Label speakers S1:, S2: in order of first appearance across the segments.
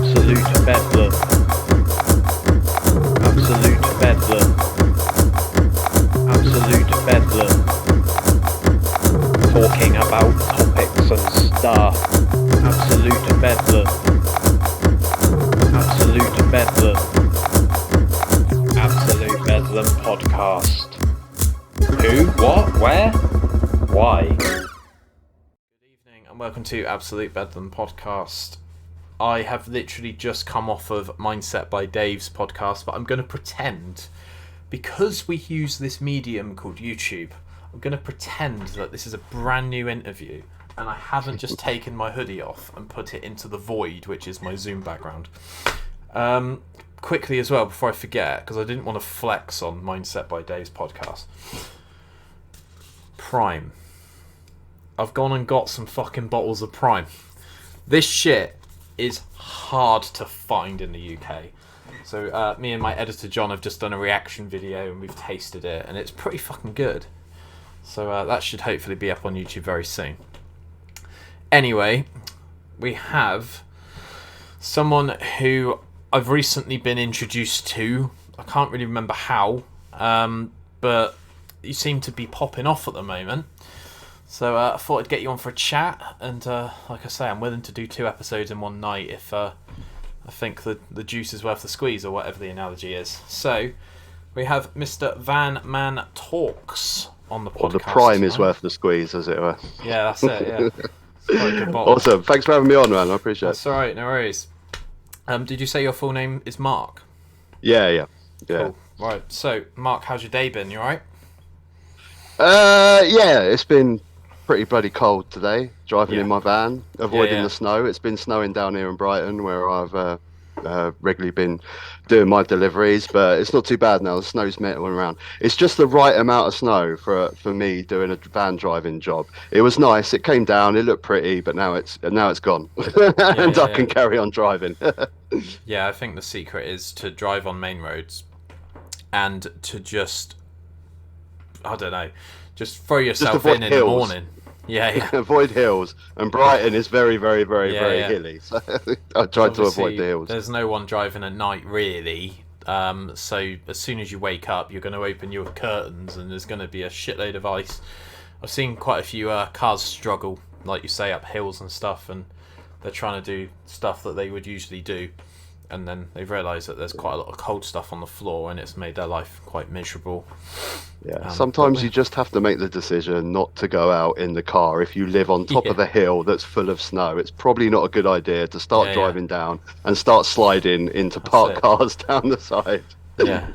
S1: Absolute bedlam. Absolute bedlam. Absolute bedlam. Talking about topics and stuff. Absolute bedlam. Absolute bedlam. Absolute bedlam podcast. Who? What? Where? Why? Good evening and welcome to Absolute Bedlam podcast. I have literally just come off of Mindset by Dave's podcast, but I'm going to pretend, because we use this medium called YouTube, I'm going to pretend that this is a brand new interview and I haven't just taken my hoodie off and put it into the void, which is my Zoom background. Quickly as well, before I forget, because I didn't want to flex on Mindset by Dave's podcast. Prime. I've gone and got some fucking bottles of Prime. This shit is hard to find in the UK. So me and my editor John have just done a reaction video and we've tasted it and it's pretty fucking good. So that should hopefully be up on YouTube very soon. Anyway, we have someone who I've recently been introduced to. I can't really remember how, but you seem to be popping off at the moment. So I thought I'd get you on for a chat, and like I say, I'm willing to do 2 episodes in one night if I think the juice is worth the squeeze, or whatever the analogy is. So we have Mr. Van Man Talks on the podcast.
S2: Or the prime is worth the squeeze, as it were.
S1: Yeah, that's it, yeah. It's quite a good bottle.
S2: Awesome. Thanks for having me on, man. I appreciate it.
S1: That's alright, no worries. Did you say your full name is Mark?
S2: Yeah.
S1: Cool. Right, so Mark, how's your day been? You alright?
S2: Yeah, it's been pretty bloody cold today, driving in my van, avoiding the snow. It's been snowing down here in Brighton, where I've regularly been doing my deliveries, but it's not too bad now. The snow's melting around. It's just the right amount of snow for me doing a van driving job. It was nice. It came down. It looked pretty, but now it's gone, and I can carry on driving.
S1: Yeah, I think the secret is to drive on main roads and to just, I don't know, just throw yourself in the morning. Yeah.
S2: Avoid hills, and Brighton is very hilly. So I tried to avoid the hills.
S1: There's no one driving at night really. So as soon as you wake up, you're going to open your curtains, and there's going to be a shitload of ice. I've seen quite a few cars struggle, like you say, up hills and stuff, and they're trying to do stuff that they would usually do, and then they've realised that there's quite a lot of cold stuff on the floor, and it's made their life quite miserable.
S2: Yeah, sometimes you just have to make the decision not to go out in the car. If you live on top of a hill that's full of snow, it's probably not a good idea to start driving down and start sliding into parked cars down the side.
S1: Yeah.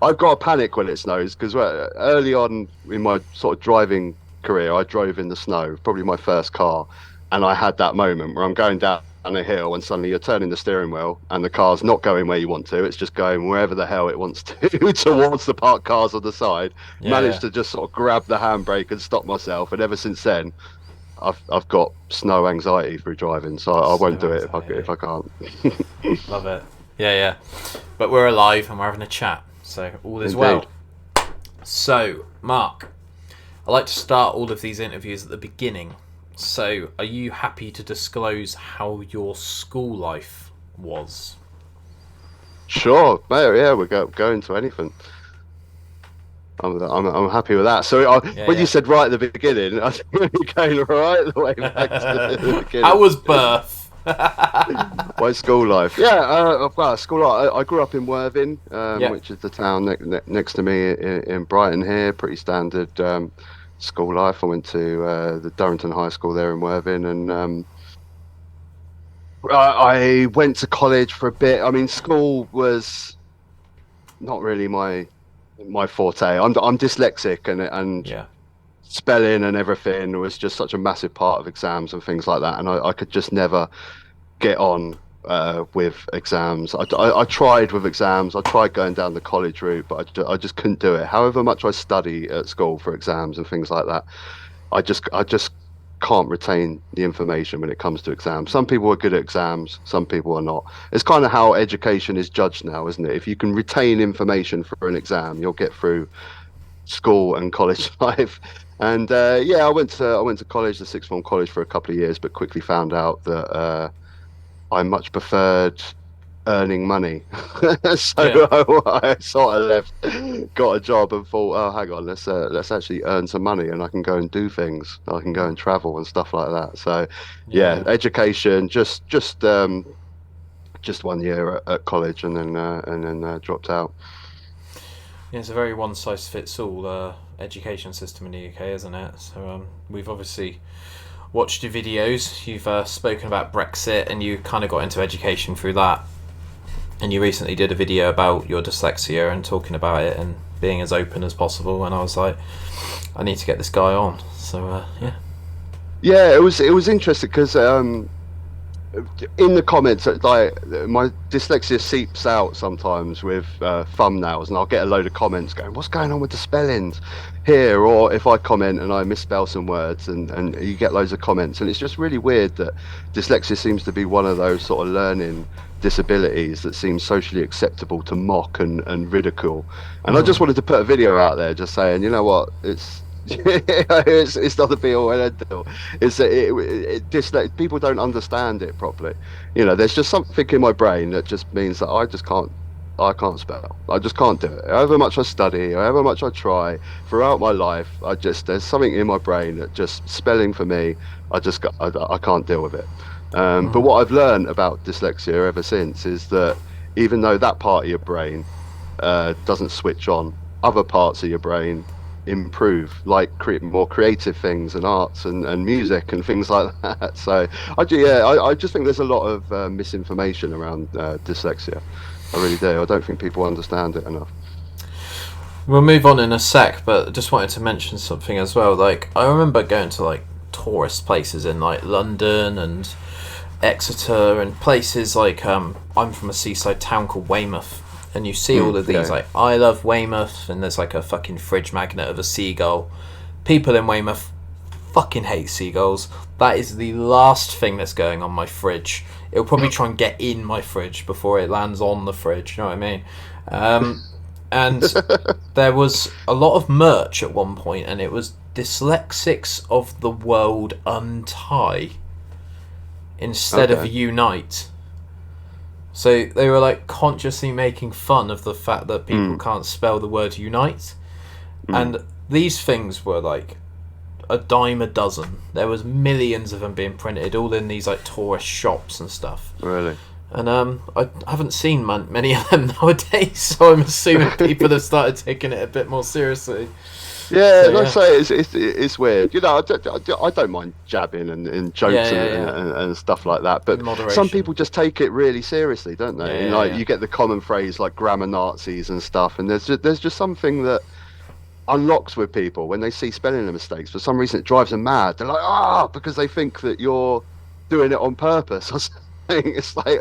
S2: I've got a panic when it snows, because early on in my sort of driving career, I drove in the snow, probably my first car, and I had that moment where I'm going down a hill and suddenly you're turning the steering wheel and the car's not going where you want to, it's just going wherever the hell it wants to towards the parked cars on the side. Managed to just sort of grab the handbrake and stop myself, and ever since then I've got snow anxiety through driving, so I won't do it if I can't.
S1: Love it. Yeah, but we're alive and we're having a chat, so all is well. So Mark, I like to start all of these interviews at the beginning. So, are you happy to disclose how your school life was?
S2: Sure, yeah, we're going to anything. I'm happy with that. So, when you said right at the beginning, I was really going right the way back to the beginning.
S1: How was birth?
S2: My school life? Yeah, well, school life. I grew up in Worthing, which is the town next to me in Brighton here. Pretty standard. School life. I went to the Durrington High School there in Worthing, and I went to college for a bit. I mean, school was not really my forte. I'm dyslexic, and spelling and everything was just such a massive part of exams and things like that, and I could just never get on with exams. I tried with exams. I tried going down the college route, but I just couldn't do it. However much I study at school for exams and things like that, I just can't retain the information when it comes to exams. Some people are good at exams, some people are not. It's kind of how education is judged now, isn't it? If you can retain information for an exam, you'll get through school and college life. And I went to college, the sixth form college, for a couple of years, but quickly found out that I much preferred earning money. So
S1: Yeah.
S2: I sort of left, got a job, and thought, oh, hang on, let's actually earn some money, and I can go and do things. I can go and travel and stuff like that. So, yeah,
S1: Yeah.
S2: education, just 1 year at college, and then dropped out.
S1: Yeah, it's a very one size fits all education system in the UK, isn't it? So we've obviously watched your videos. You've spoken about Brexit, and you kind of got into education through that. And you recently did a video about your dyslexia and talking about it and being as open as possible. And I was like, I need to get this guy on. So yeah.
S2: Yeah, it was interesting because in the comments, like my dyslexia seeps out sometimes with thumbnails, and I'll get a load of comments going, "What's going on with the spellings here?" Or if I comment and I misspell some words, and you get loads of comments, and it's just really weird that dyslexia seems to be one of those sort of learning disabilities that seems socially acceptable to mock and ridicule. And I just wanted to put a video out there, just saying, you know what, it's not the be all and end all. It's that people don't understand it properly. There's just something in my brain that just means that I can't spell. I just can't do it. However much I study, however much I try throughout my life, there's something in my brain that just spelling for me, I can't deal with it. But what I've learned about dyslexia ever since is that even though that part of your brain doesn't switch on, other parts of your brain improve, like create more creative things and arts and music and things like that. So I just think there's a lot of misinformation around dyslexia. I really do. I don't think people understand it enough.
S1: We'll move on in a sec, but just wanted to mention something as well. Like, I remember going to like tourist places in like London and Exeter and places like I'm from a seaside town called Weymouth, and you see all of these like I love Weymouth, and there's like a fucking fridge magnet of a seagull. People in Weymouth fucking hate seagulls. That is the last thing that's going on my fridge. It'll probably try and get in my fridge before it lands on the fridge. You know what I mean? And there was a lot of merch at one point, and it was Dyslexics of the World Untie instead of Unite. So they were like consciously making fun of the fact that people can't spell the word unite. And these things were like a dime a dozen. There was millions of them being printed, all in these like tourist shops and stuff.
S2: Really?
S1: And I haven't seen many of them nowadays, so I'm assuming people have started taking it a bit more seriously.
S2: Yeah, like I say, it's weird. I don't mind jabbing and jokes and stuff like that, but some people just take it really seriously, don't they? You get the common phrase like grammar Nazis and stuff, and there's just something that unlocks with people when they see spelling mistakes. For some reason, it drives them mad. They're like, because they think that you're doing it on purpose or something. It's like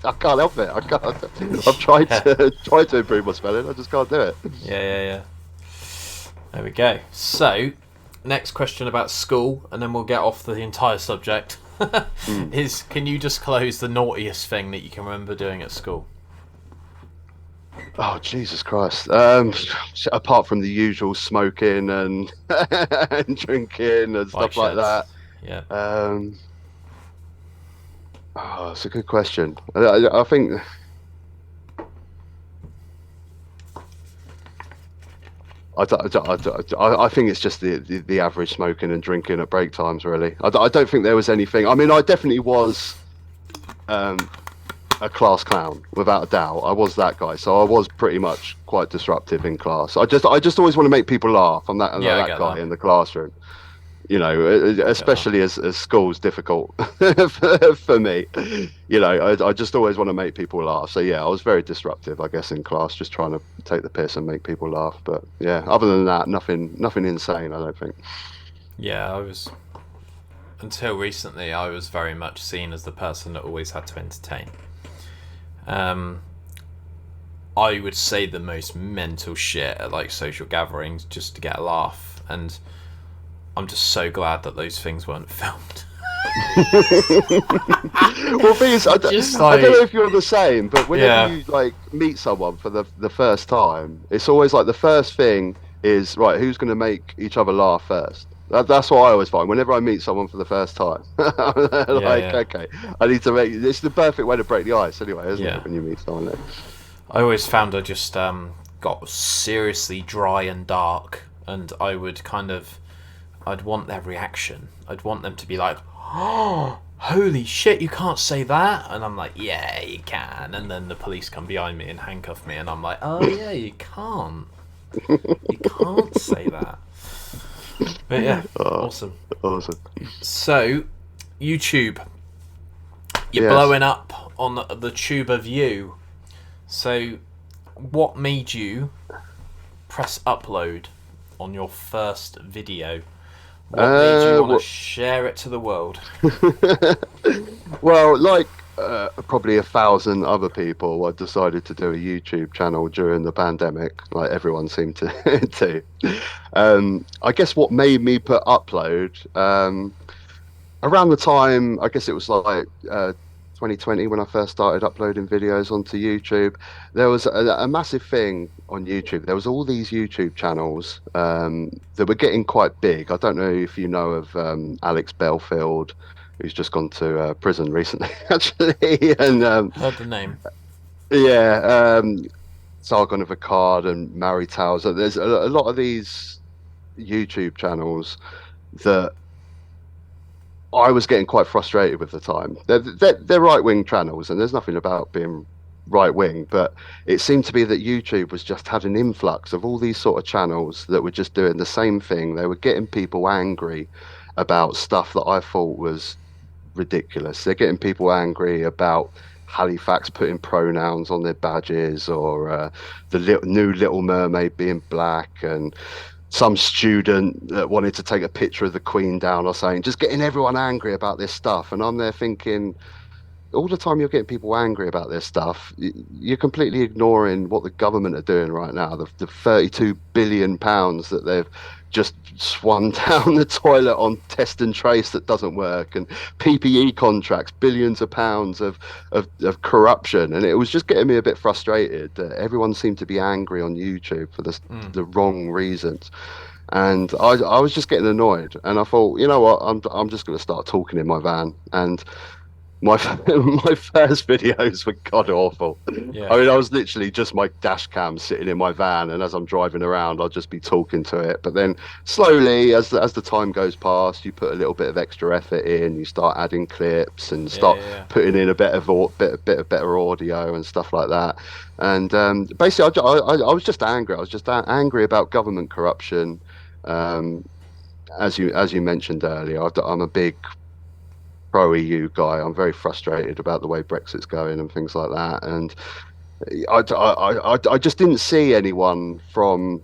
S2: I can't help it. I can't. I've tried to improve my spelling. I just can't do it.
S1: Yeah. There we go. So, next question about school, and then we'll get off the entire subject. Is, can you disclose the naughtiest thing that you can remember doing at school?
S2: Oh, Jesus Christ. Apart from the usual smoking and and drinking and stuff like that.
S1: Yeah.
S2: It's a good question. I think I think it's just the average smoking and drinking at break times, really. I don't think there was anything. I mean, I definitely was a class clown, without a doubt. I was that guy, so I was pretty much quite disruptive in class. I just always want to make people laugh. I'm that guy in the classroom. Especially as school's difficult for me. I just always want to make people laugh. So yeah, I was very disruptive, I guess, in class, just trying to take the piss and make people laugh. But yeah, other than that, nothing insane, I don't think.
S1: Yeah, until recently, I was very much seen as the person that always had to entertain. I would say the most mental shit at like social gatherings just to get a laugh, and I'm just so glad that those things weren't filmed.
S2: Well, thing is, I don't know if you're the same, but whenever you like meet someone for the first time, it's always like the first thing is, right, who's going to make each other laugh first? That's what I always find. Whenever I meet someone for the first time, I'm
S1: Yeah,
S2: like,
S1: yeah,
S2: okay, I need to make. It's the perfect way to break the ice, anyway, isn't
S1: yeah.
S2: it? When you meet someone there.
S1: I always found I just got seriously dry and dark, and I would kind of, I'd want their reaction. I'd want them to be like, "Oh, holy shit, you can't say that!" And I'm like, "Yeah, you can." And then the police come behind me and handcuff me, and I'm like, "Oh yeah, you can't. You can't say that." But yeah,
S2: Oh,
S1: awesome.
S2: awesome.
S1: So, YouTube, you're
S2: Yes.
S1: blowing up on the tube of you. So, what made you press upload on your first video? What made you want to share it to the world?
S2: Well, like probably 1,000 other people, I decided to do a YouTube channel during the pandemic, like everyone seemed to do. I guess what made me put upload around the time, I guess it was like 2020 when I first started uploading videos onto YouTube. There was a massive thing on YouTube. There was all these YouTube channels that were getting quite big. I don't know if you know of Alex Belfield, who's just gone to prison recently, actually. And
S1: Heard the name.
S2: yeah, Sargon of Akkad and Mary Towers. There's a lot of these YouTube channels that I was getting quite frustrated with the time. They're right wing channels, and there's nothing about being right wing, but it seemed to be that YouTube was just had an influx of all these sort of channels that were just doing the same thing. They were getting people angry about stuff that I thought was ridiculous. They're getting people angry about Halifax putting pronouns on their badges, or new Little Mermaid being black, and some student that wanted to take a picture of the Queen down or something, just getting everyone angry about this stuff. And I'm there thinking, all the time you're getting people angry about this stuff, you're completely ignoring what the government are doing right now. The 32 billion pounds that they've just swung down the toilet on test and trace that doesn't work, and PPE contracts, billions of pounds of corruption. And it was just getting me a bit frustrated that everyone seemed to be angry on YouTube for the wrong reasons. And I was just getting annoyed, and I thought, you know what, I'm just going to start talking in my van. And my my first videos were god awful.
S1: Yeah.
S2: I mean, I was literally just my dash cam sitting in my van, and as I'm driving around, I'll just be talking to it. But then slowly, as the time goes past, you put a little bit of extra effort in. You start adding clips and
S1: Yeah,
S2: start
S1: yeah,
S2: putting in a bit of better audio and stuff like that. And basically, I was just angry. I was just angry about government corruption. Um, as you mentioned earlier, I'm a big pro EU guy. I'm very frustrated about the way Brexit's going and things like that. And I just didn't see anyone from,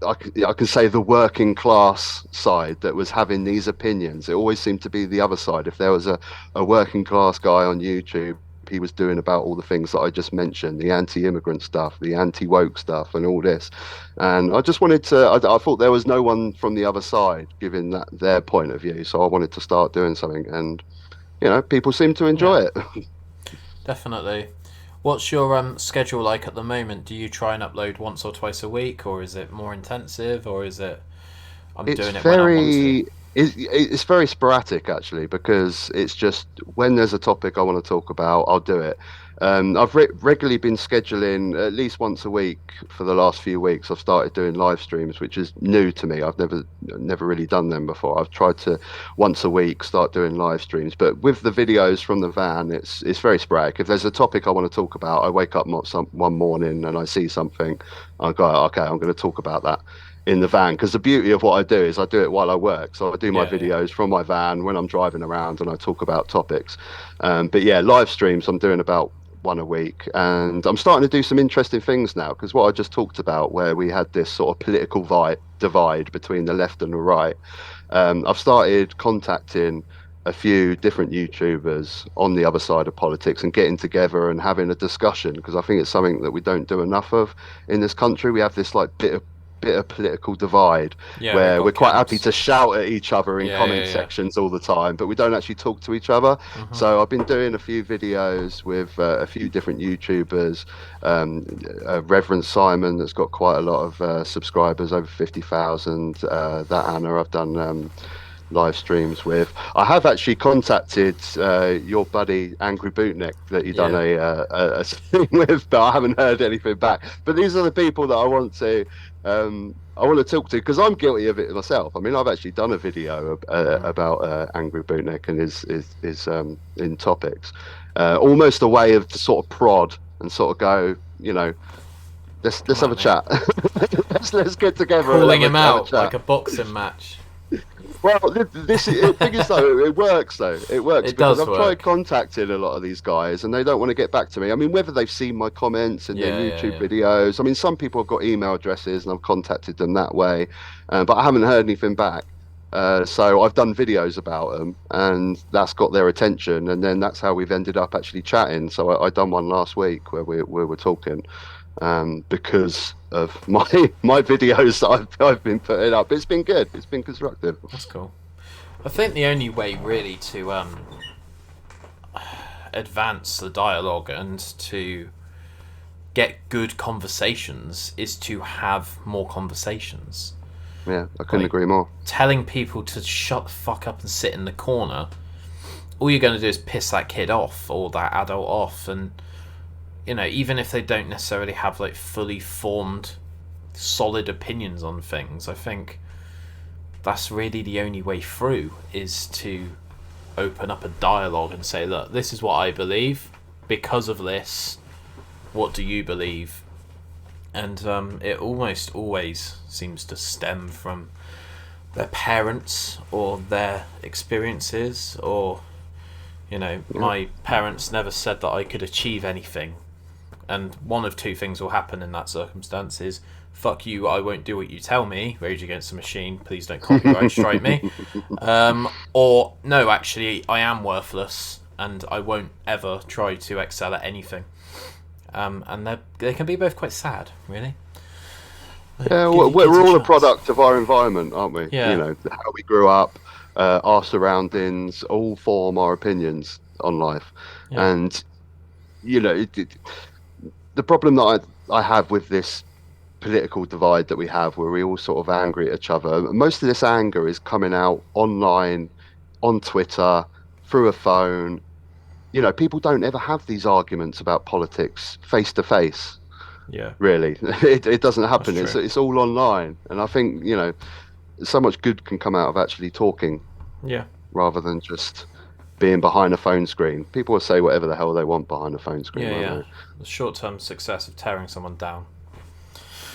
S2: I can say, the working class side that was having these opinions. It always seemed to be the other side. If there was a working class guy on YouTube, he was doing about all the things that I just mentioned, the anti-immigrant stuff, the anti-woke stuff, and all this. And I just wanted to, I thought there was no one from the other side giving that their point of view. So I wanted to start doing something. And people seem to
S1: yeah.
S2: enjoy it.
S1: Definitely. What's your schedule like at the moment? Do you try and upload once or twice a week, or is it more intensive, or is it I'm
S2: It's
S1: doing it when I want to?
S2: it's very sporadic, actually, because it's just when there's a topic I want to talk about, I'll do it. I've regularly been scheduling at least once a week for the last few weeks. I've started doing live streams, which is new to me. I've never really done them before. I've tried to once a week start doing live streams, but with the videos from the van, it's very sporadic. If there's a topic I want to talk about, I wake up one morning and I see something, I go, okay, I'm going to talk about that in the van. Because the beauty of what I do is I do it while I work, so I do my
S1: Yeah, yeah.
S2: videos from my van when I'm driving around, and I talk about topics. But yeah, live streams I'm doing about one a week, and I'm starting to do some interesting things now, because what I just talked about, where we had this sort of political divide between the left and the right, I've started contacting a few different YouTubers on the other side of politics and getting together and having a discussion, because I think it's something that we don't do enough of in this country. We have this like bit of political divide where we're quite happy to shout at each other in comment sections all the time, but we don't actually talk to each other. So I've been doing a few videos with a few different YouTubers. Reverend Simon, that's got quite a lot of subscribers, over 50,000. That Anna I've done live streams with. I have actually contacted your buddy Angry Bootneck that you done a thing with, but I haven't heard anything back. But these are the people that I want to talk to, because I'm guilty of it myself. I mean, I've actually done a video about Angry Bootneck and his in topics, almost a way of to sort of prod and sort of go, you know, let's have a chat. let's get together.
S1: Calling him out like a boxing match.
S2: Well, this thing is though, it works though. It works because I've tried contacting a lot of these guys and they don't want to get back to me. I mean, whether they've seen my comments and their YouTube videos. I mean, some people have got email addresses and I've contacted them that way, but I haven't heard anything back. So I've done videos about them and that's got their attention, and then that's how we've ended up actually chatting. So I done one last week where we were talking. Because of my videos that I've been putting up. It's been good. It's been constructive.
S1: That's cool. I think the only way really to advance the dialogue and to get good conversations is to have more conversations.
S2: Yeah, I couldn't agree more.
S1: Telling people to shut the fuck up and sit in the corner, all you're going to do is piss that kid off or that adult off, and you know, even if they don't necessarily have like fully formed, solid opinions on things, I think that's really the only way through, is to open up a dialogue and say, look, this is what I believe. Because of this, what do you believe? And it almost always seems to stem from their parents or their experiences, or, you know, my parents never said that I could achieve anything. And one of two things will happen in that circumstance is, fuck you, I won't do what you tell me, Rage Against the Machine, please don't copyright strike me. Or, no, actually, I am worthless, and I won't ever try to excel at anything. And they can be both quite sad, really.
S2: Yeah, we're all a product of our environment, aren't we?
S1: Yeah.
S2: You know, how we grew up, our surroundings, all form our opinions on life. Yeah. And, you know, the problem that I have with this political divide that we have, where we all sort of angry at each other, most of this anger is coming out online, on Twitter, through a phone. You know, people don't ever have these arguments about politics face to face.
S1: Yeah,
S2: really, it doesn't happen. It's all online, and I think, you know, so much good can come out of actually talking.
S1: Yeah,
S2: rather than just being behind a phone screen. People will say whatever the hell they want behind a phone screen.
S1: Yeah. The short-term success of tearing someone down.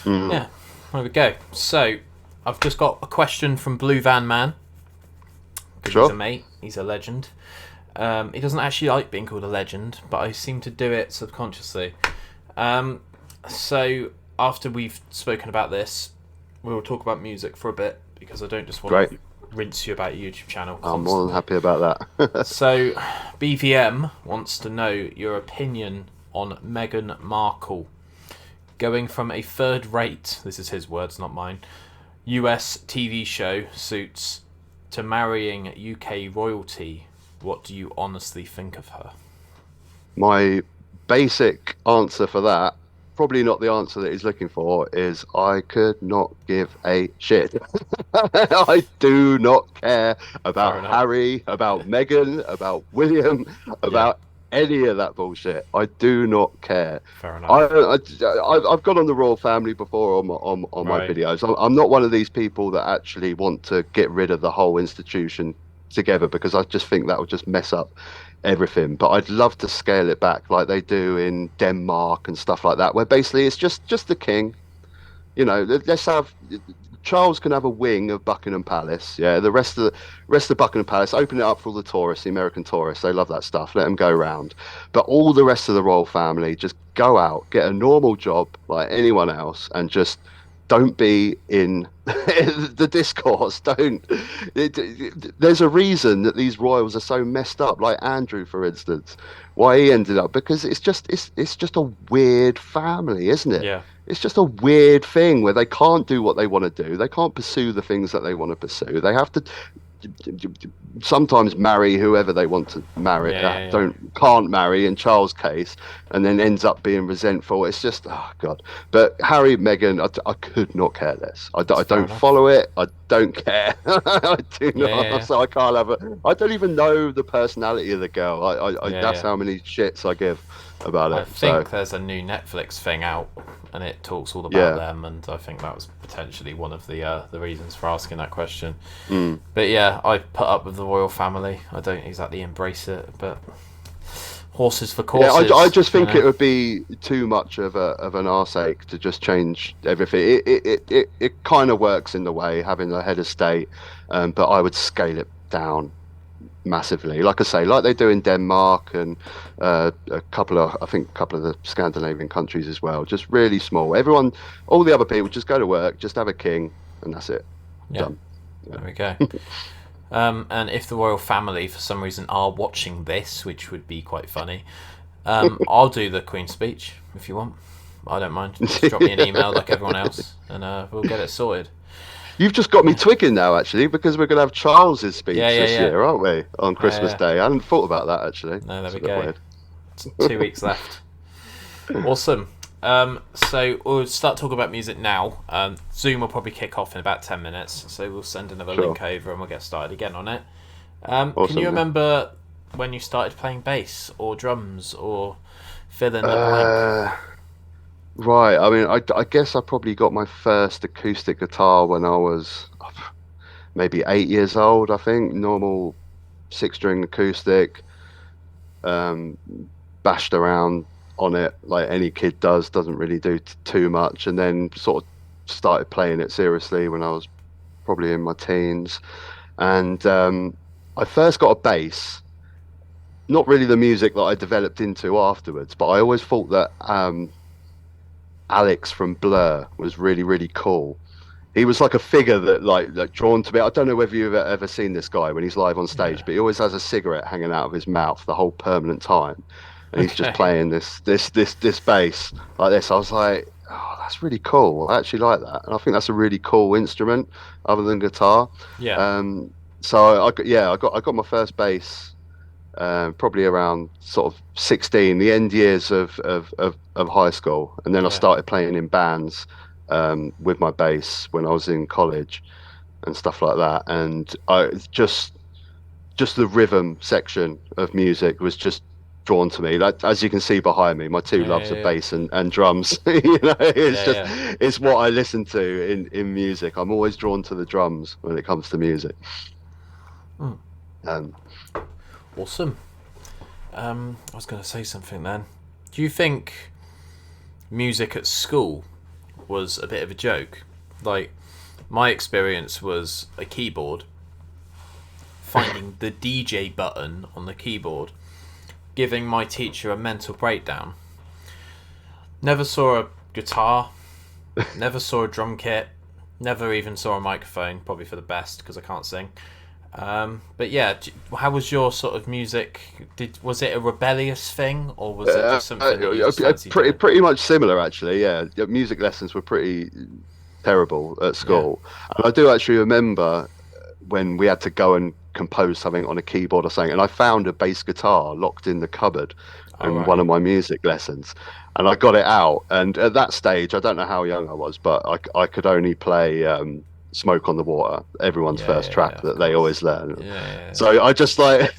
S1: Yeah, there we go. So, I've just got a question from Blue Van Man. Sure. He's a mate. He's a legend. He doesn't actually like being called a legend, but I seem to do it subconsciously. So, after we've spoken about this, we'll talk about music for a bit, because I don't just want to rinse you about your YouTube channel constantly.
S2: I'm more than happy about that.
S1: So, BVM wants to know your opinion on Meghan Markle going from a third-rate, this is his words, not mine, US TV show, Suits, to marrying UK royalty. What do you honestly think of her?
S2: My basic answer for that, probably not the answer that he's looking for, is I could not give a shit. I do not care about Harry, about Meghan, about William, about any of that bullshit. I do not care.
S1: Fair enough.
S2: I've gone on the royal family before on my videos. I'm not one of these people that actually want to get rid of the whole institution together, because I just think that would just mess up everything. But I'd love to scale it back like they do in Denmark and stuff like that, where basically it's just the king. You know, let's have Charles can have a wing of Buckingham Palace. Yeah, the rest of Buckingham Palace, open it up for all the tourists, the American tourists. They love that stuff. Let them go round. But all the rest of the royal family, just go out, get a normal job like anyone else, and just don't be in the discourse. There's a reason that these royals are so messed up, like Andrew, for instance, why he ended up, because it's just a weird family, isn't it?
S1: Yeah.
S2: it's just a weird thing where they can't do what they want to do. They can't pursue the things that they want to pursue. They have to sometimes marry whoever they want to marry.
S1: Yeah.
S2: Can't marry in Charles' case, and then ends up being resentful. It's just, oh god. But Harry, Meghan, I could not care less.
S1: That's
S2: I
S1: fair
S2: don't
S1: enough.
S2: follow it. I don't care. I do not.
S1: Yeah.
S2: So I can't have a. I don't even know the personality of the girl. That's
S1: Yeah.
S2: how many shits I give about
S1: I
S2: it. So
S1: think there's a new Netflix thing out, and it talks all about
S2: yeah.
S1: them, and I think that was potentially one of the reasons for asking that question.
S2: Mm.
S1: But yeah, I put up with the royal family. I don't exactly embrace it, but horses for courses.
S2: Yeah, I just
S1: you
S2: think
S1: know?
S2: it would be too much of an arse ache to just change everything. It kind of works in the way having a head of state, but I would scale it down massively. Like I say, like they do in Denmark and I think a couple of the Scandinavian countries as well. Just really small. Everyone, all the other people, just go to work, just have a king, and that's it.
S1: Yeah,
S2: Done. Yeah.
S1: there we go. And if the royal family, for some reason, are watching this, which would be quite funny, I'll do the Queen's speech if you want. I don't mind. Just drop me an email like everyone else, and we'll get it sorted.
S2: You've just got me twigging now, actually, because we're going to have Charles's speech
S1: Yeah.
S2: this year, aren't we? On Christmas
S1: Yeah.
S2: Day. I hadn't thought about that, actually.
S1: No, there
S2: It's
S1: we
S2: a bit
S1: go.
S2: weird.
S1: 2 weeks left. Awesome. So we'll start talking about music now. Zoom will probably kick off in about 10 minutes, so we'll send another
S2: Sure.
S1: link over and we'll get started again on it.
S2: Awesome,
S1: Can you
S2: yeah.
S1: remember when you started playing bass or drums or fill in the blank?
S2: Right. I mean, I guess I probably got my first acoustic guitar when I was maybe 8 years old, I think. Normal 6 string acoustic. Um, Bashed around on it like any kid does. Doesn't really do too much. And then sort of started playing it seriously when I was probably in my teens. And I first got a bass. Not really the music that I developed into afterwards, but I always thought that Alex from Blur was really, really cool. He was like a figure that drawn to me. I don't know whether you've ever seen this guy when he's live on stage,
S1: Yeah.
S2: but he always has a cigarette hanging out of his mouth the whole permanent time, and he's just
S1: Okay.
S2: playing this bass like this. I was like, oh, that's really cool. I actually like that, and I think that's a really cool instrument other than guitar.
S1: Yeah.
S2: So I got my first bass probably around sort of 16, the end years of high school. And then I
S1: Yeah.
S2: started playing in bands with my bass when I was in college and stuff like that. And I just the rhythm section of music was just drawn to me. Like, as you can see behind me, my two loves are
S1: Yeah.
S2: bass and drums. It's just,
S1: Yeah.
S2: it's what I listen to in music. I'm always drawn to the drums when it comes to music.
S1: Mm.
S2: Um,
S1: Awesome. I was going to say something then. Do you think music at school was a bit of a joke? Like, my experience was a keyboard, finding the DJ button on the keyboard, giving my teacher a mental breakdown. Never saw a guitar, never saw a drum kit, never even saw a microphone, probably for the best because I can't sing. But yeah, how was your sort of music? Was it a rebellious thing, or was it just something that you just fancied doing?
S2: pretty much similar, actually. Yeah, music lessons were pretty terrible at
S1: Yeah.
S2: school, and I do actually remember when we had to go and compose something on a keyboard or something, and I found a bass guitar locked in the cupboard
S1: All
S2: in
S1: right.
S2: one of my music lessons, and I got it out. And at that stage, I don't know how young I was, but I could only play "Smoke on the Water," everyone's first
S1: Yeah,
S2: track
S1: of
S2: that they
S1: course.
S2: always learn.
S1: Yeah.
S2: So I just like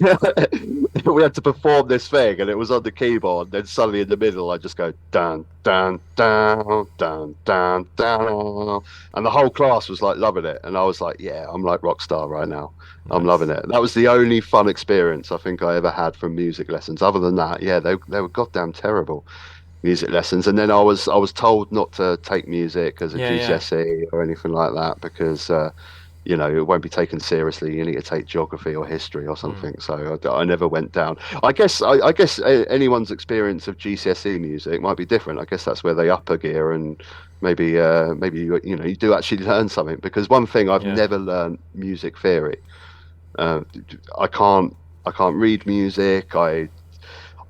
S2: we had to perform this thing, and it was on the keyboard. Then suddenly in the middle, I just go dun dun dun dun dun dun, and the whole class was like loving it, and I was like, yeah, I'm like rock star right now. I'm loving
S1: Nice.
S2: it. That was the only fun experience I think I ever had from music lessons. Other than that, yeah, they were goddamn terrible music lessons. And then I was told not to take music as a
S1: Yeah.
S2: GCSE or anything like that because it won't be taken seriously. You need to take geography or history or
S1: Mm.
S2: something. So I never went down. I guess anyone's experience of GCSE music might be different. I guess that's where they up a gear and maybe you do actually learn something. Because one thing I've
S1: Yeah.
S2: never learned music theory. Uh, I can't read music. I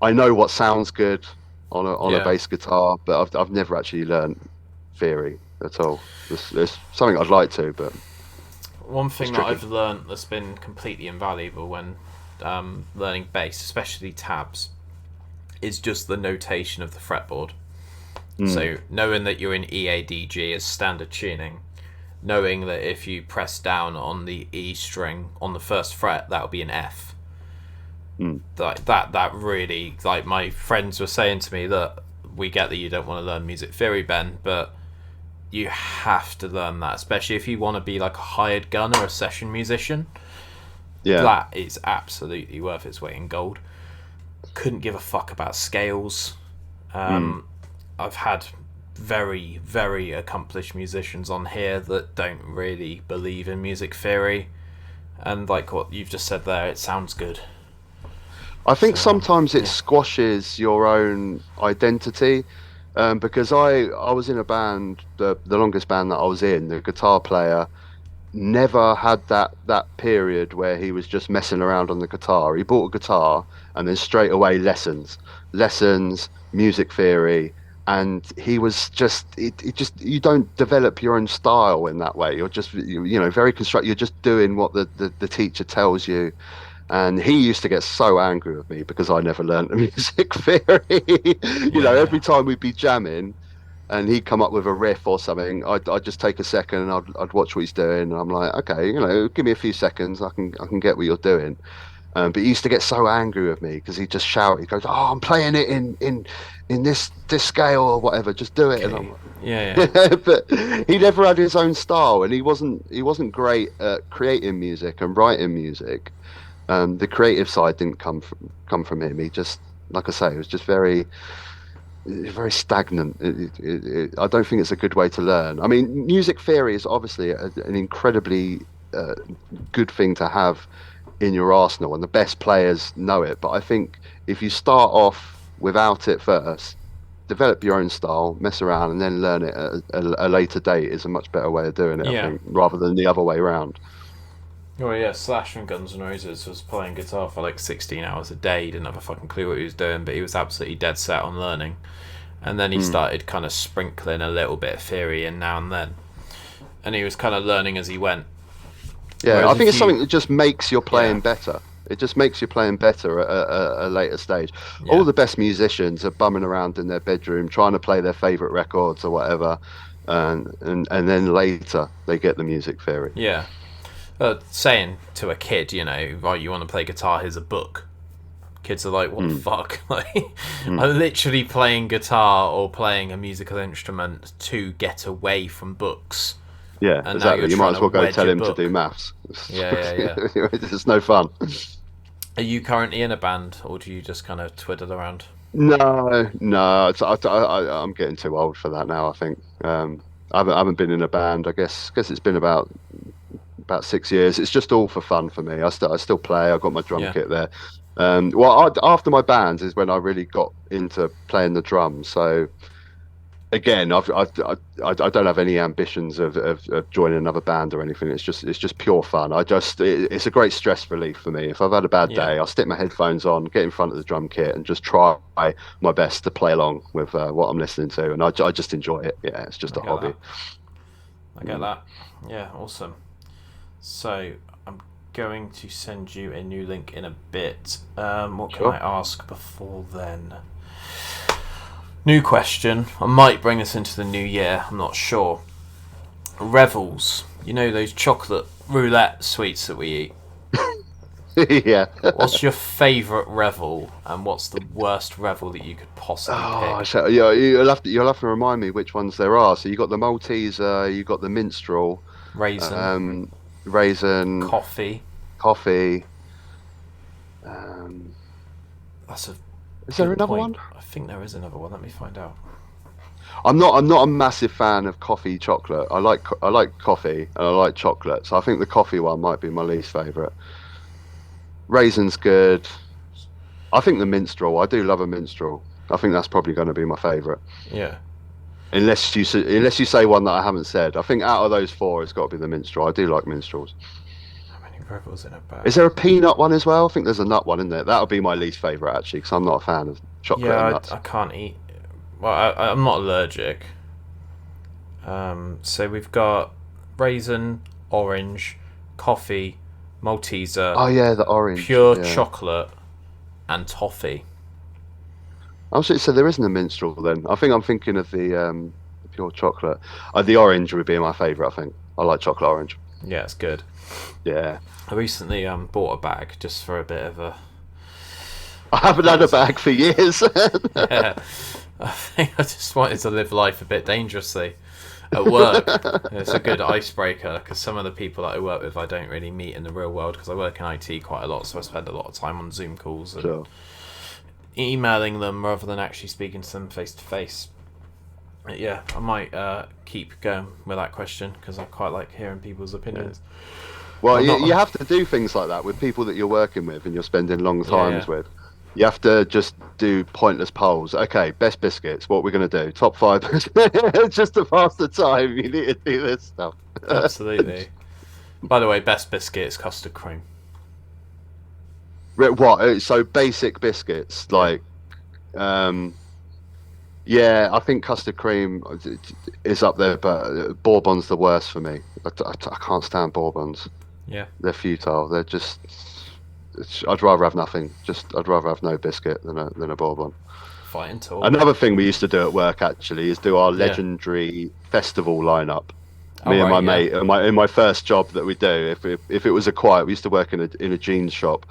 S2: know what sounds good on a
S1: Yeah.
S2: bass guitar, but I've never actually learned theory at all. It's something I'd like to, but
S1: one
S2: it's
S1: thing that
S2: tricky.
S1: I've learned that's been completely invaluable when learning bass, especially tabs, is just the notation of the fretboard. So knowing that you're in EADG as standard tuning, knowing that if you press down on the E string on the first fret, that'll be an F. Like that really, like, my friends were saying to me that we get that you don't want to learn music theory, Ben, but you have to learn that, especially if you want to be like a hired gun or a session musician.
S2: Yeah.
S1: That is absolutely worth its weight in gold. Couldn't give a fuck about scales. I've had very, very accomplished musicians on here that don't really believe in music theory, and like what you've just said there, it sounds good.
S2: I think sometimes it squashes your own identity, because I was in a band, the longest band that I was in. The guitar player never had that period where he was just messing around on the guitar. He bought a guitar and then straight away lessons, music theory, and he was just it just you don't develop your own style in that way. You're just very construct. You're just doing what the teacher tells you. And he used to get so angry with me because I never learned the music theory. Every time we'd be jamming, and he'd come up with a riff or something, I'd just take a second and I'd watch what he's doing, and I'm like, okay, give me a few seconds, I can get what you're doing. But he used to get so angry with me because he'd just shout. He goes, "Oh, I'm playing it in this scale or whatever. Just do it."
S1: Okay.
S2: And I'm like,
S1: Yeah.
S2: but he never had his own style, and he wasn't great at creating music and writing music. The creative side didn't come from him. He just, like I say, it was just very stagnant. I don't think it's a good way to learn. I mean, music theory is obviously an incredibly good thing to have in your arsenal, and the best players know it. But I think if you start off without it first, develop your own style, mess around, and then learn it at a later date is a much better way of doing it, I think, rather than the other way around.
S1: Oh yeah, Slash from Guns N' Roses was playing guitar for like 16 hours a day. He didn't have a fucking clue what he was doing, but he was absolutely dead set on learning. And then he started kind of sprinkling a little bit of theory in now and then. And he was kind of learning as he went.
S2: Yeah, whereas I think it's something that just makes your playing better. It just makes you playing better at a later stage. Yeah. All the best musicians are bumming around in their bedroom trying to play their favourite records or whatever, and then later they get the music theory.
S1: Yeah. Saying to a kid, right, you want to play guitar, here's a book. Kids are like, what the fuck? I'm literally playing guitar or playing a musical instrument to get away from books.
S2: Yeah, and exactly. You might as well go tell him to do maths.
S1: Yeah.
S2: It's no fun.
S1: Are you currently in a band, or do you just kind of twiddle around?
S2: No. I'm getting too old for that now, I think. I haven't been in a band. I guess it's been about 6 years. It's just all for fun for me. I still play. I've got my drum kit there. After my bands is when I really got into playing the drums. So again, I don't have any ambitions of joining another band or anything. It's just pure fun. It's a great stress relief for me. If I've had a bad day, I'll stick my headphones on, get in front of the drum kit, and just try my best to play along with what I'm listening to. And I just enjoy it. Yeah, it's just a hobby.
S1: I get that. Yeah, awesome. So I'm going to send you a new link in a bit. What can I ask before then? New question. I might bring this into the new year. I'm not sure. Revels. Those chocolate roulette sweets that we eat?
S2: Yeah.
S1: What's your favourite revel, and what's the worst revel that you could possibly pick?
S2: So, yeah, you'll have to remind me which ones there are. So you got the Malteser, you got the minstrel,
S1: raisin, coffee. That's a.
S2: Is there another one?
S1: I think there is another one. Let me find out.
S2: I'm not a massive fan of coffee chocolate. I like coffee and I like chocolate, so I think the coffee one might be my least favourite. Raisin's good. I think the minstrel. I do love a minstrel. I think that's probably going to be my favourite.
S1: Yeah.
S2: Unless you say one that I haven't said. I think out of those four, it's got to be the minstrel. I do like minstrels.
S1: How many revels in a bag?
S2: Is there a peanut one as well? I think there's a nut one in there. That'll be my least favourite actually, because I'm not a fan of chocolate and nuts.
S1: I can't eat. Well, I'm not allergic. So we've got raisin, orange, coffee, Malteser.
S2: Oh yeah, the orange.
S1: Pure
S2: Yeah.
S1: chocolate, and toffee.
S2: Oh, so there isn't a minstrel then. I think I'm thinking of the pure chocolate. The orange would be my favourite. I think I like chocolate orange.
S1: Yeah, it's good.
S2: Yeah.
S1: I recently bought a bag just for a bit of a.
S2: I haven't had a bag for years.
S1: Yeah, I think I just wanted to live life a bit dangerously at work. It's a good icebreaker because some of the people that I work with I don't really meet in the real world because I work in IT quite a lot, so I spend a lot of time on Zoom calls and
S2: Sure.
S1: emailing them rather than actually speaking to them face to face. Yeah, I might keep going with that question because I quite like hearing people's opinions.
S2: Well, you have to do things like that with people that you're working with and you're spending long times with. You have to just do pointless polls. Okay, best biscuits. What we're going to do? Top 5. Just to pass the time. You need to do this stuff.
S1: Absolutely. By the way, best biscuit is custard cream.
S2: What? So basic biscuits, like, yeah, I think custard cream is up there, but Bourbon's the worst for me. I can't stand Bourbons.
S1: Yeah.
S2: They're futile. They're just. I'd rather have nothing. I'd rather have no biscuit than a Bourbon.
S1: Fighting talk.
S2: Another thing we used to do at work actually is do our legendary festival lineup. Me and my mate, in my first job that we do, if it was a quiet, we used to work in a jeans shop,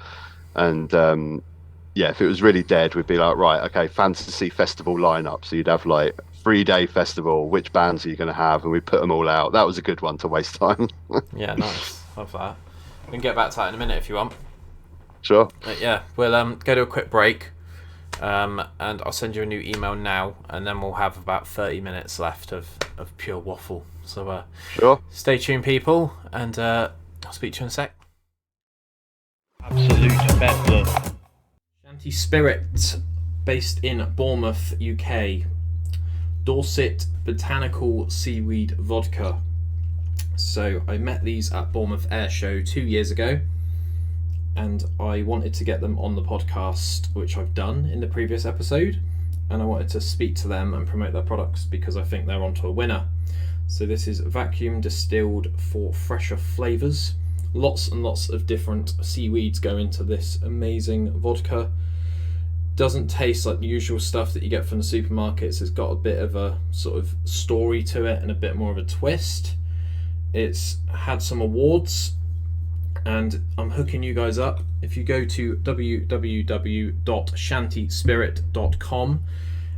S2: and if it was really dead, we'd be like, right, okay, fantasy festival lineup. So you'd have like 3-day festival. Which bands are you going to have? And we put them all out. That was a good one to waste time.
S1: Yeah, nice. Love that. We can get back to that in a minute if you want.
S2: Sure.
S1: But yeah, we'll go to a quick break, and I'll send you a new email now, and then we'll have about 30 minutes left of pure waffle. So
S2: sure.
S1: Stay tuned, people, and I'll speak to you in a sec.
S3: Absolute bedlam.
S1: Shanty Spirit, based in Bournemouth, UK. Dorset Botanical Seaweed Vodka. So I met these at Bournemouth Air Show 2 years ago, and I wanted to get them on the podcast, which I've done in the previous episode, and I wanted to speak to them and promote their products because I think they're onto a winner. So this is vacuum distilled for fresher flavours. Lots and lots of different seaweeds go into this amazing vodka. Doesn't taste like the usual stuff that you get from the supermarkets. It's got a bit of a sort of story to it and a bit more of a twist. It's had some awards, and I'm hooking you guys up. If you go to www.shantyspirit.com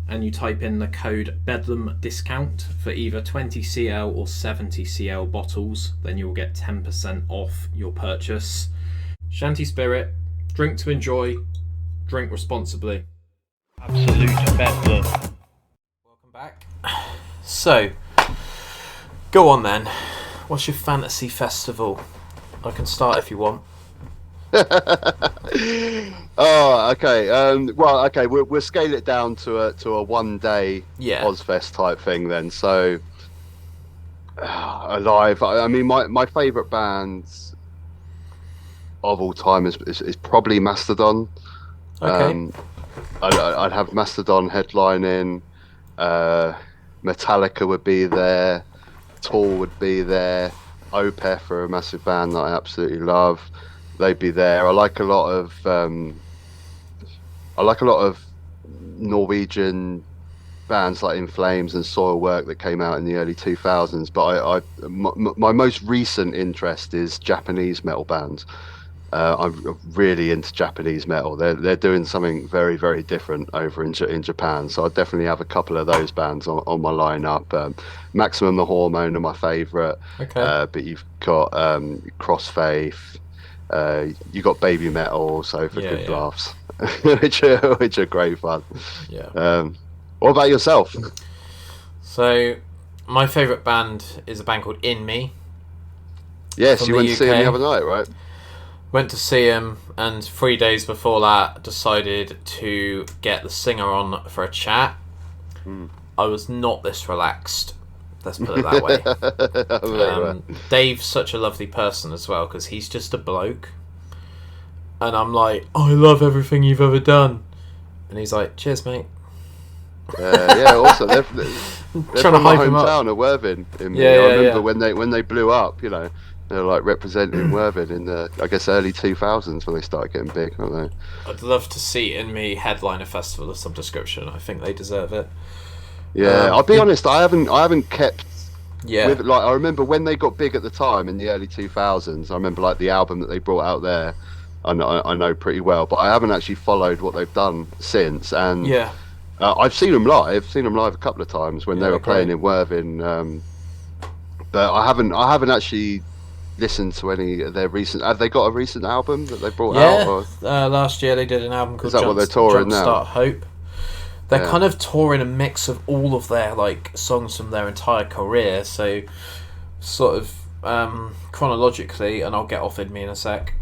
S1: and you type in the code Bedlam discount for either 20cl or 70cl bottles, then you'll get 10% off your purchase. Shanty Spirit, drink to enjoy, drink responsibly.
S3: Absolute bedlam.
S1: Welcome back. So, go on then. What's your fantasy festival? I can start if you want.
S2: Oh, okay. Well, okay. We'll scale it down to a 1 day Ozfest type thing then. So, alive. I mean, my favourite bands of all time is probably Mastodon.
S1: Okay.
S2: I'd have Mastodon headlining. Metallica would be there. Tool would be there. Opeth are a massive band that I absolutely love. They'd be there. I like a lot of Norwegian bands like In Flames and Soilwork that came out in the early 2000s. But my most recent interest is Japanese metal bands. I'm really into Japanese metal. They're doing something very, very different over in Japan. So I definitely have a couple of those bands on my lineup. Maximum the Hormone are my favourite.
S1: Okay.
S2: But you've got Crossfaith. You got Baby Metal, so for good laughs, which are great fun.
S1: Yeah.
S2: What about yourself?
S1: So, my favourite band is a band called In Me.
S2: Yes, you went to see him the other night, right?
S1: Went to see him, and 3 days before that, decided to get the singer on for a chat. I was not this relaxed. Let's put it that way. Dave's such a lovely person as well, because he's just a bloke. And I'm like, I love everything you've ever done. And he's like, cheers, mate.
S2: Yeah, also they're
S1: Trying to
S2: from my
S1: hype him up.
S2: hometown of Worthing.
S1: Yeah,
S2: I remember
S1: yeah.
S2: when they blew up. They're like representing Worthing in the, I guess, early 2000s when they started getting big, aren't
S1: I'd love to see In Me headline a festival of some description. I think they deserve it.
S2: they? Yeah, I'll be
S1: It-
S2: honest. I haven't kept
S1: yeah,
S2: with, like, I remember when they got big at the time in the early 2000s. I remember like the album that they brought out there. I know pretty well, but I haven't actually followed what they've done since. And
S1: yeah,
S2: I've seen them live. Seen them live a couple of times when
S1: yeah.
S2: they
S1: They're
S2: were playing
S1: great.
S2: in Worthing. But I haven't actually listened to any of their recent. Have they got a recent album that they brought out,
S1: Yeah,
S2: or
S1: last year they did an album
S2: is
S1: called
S2: that what they're touring now?
S1: Jumpstart Hope. They're
S2: Yeah.
S1: kind of touring a mix of all of their like songs from their entire career. So, sort of chronologically, and I'll get off in me in a sec.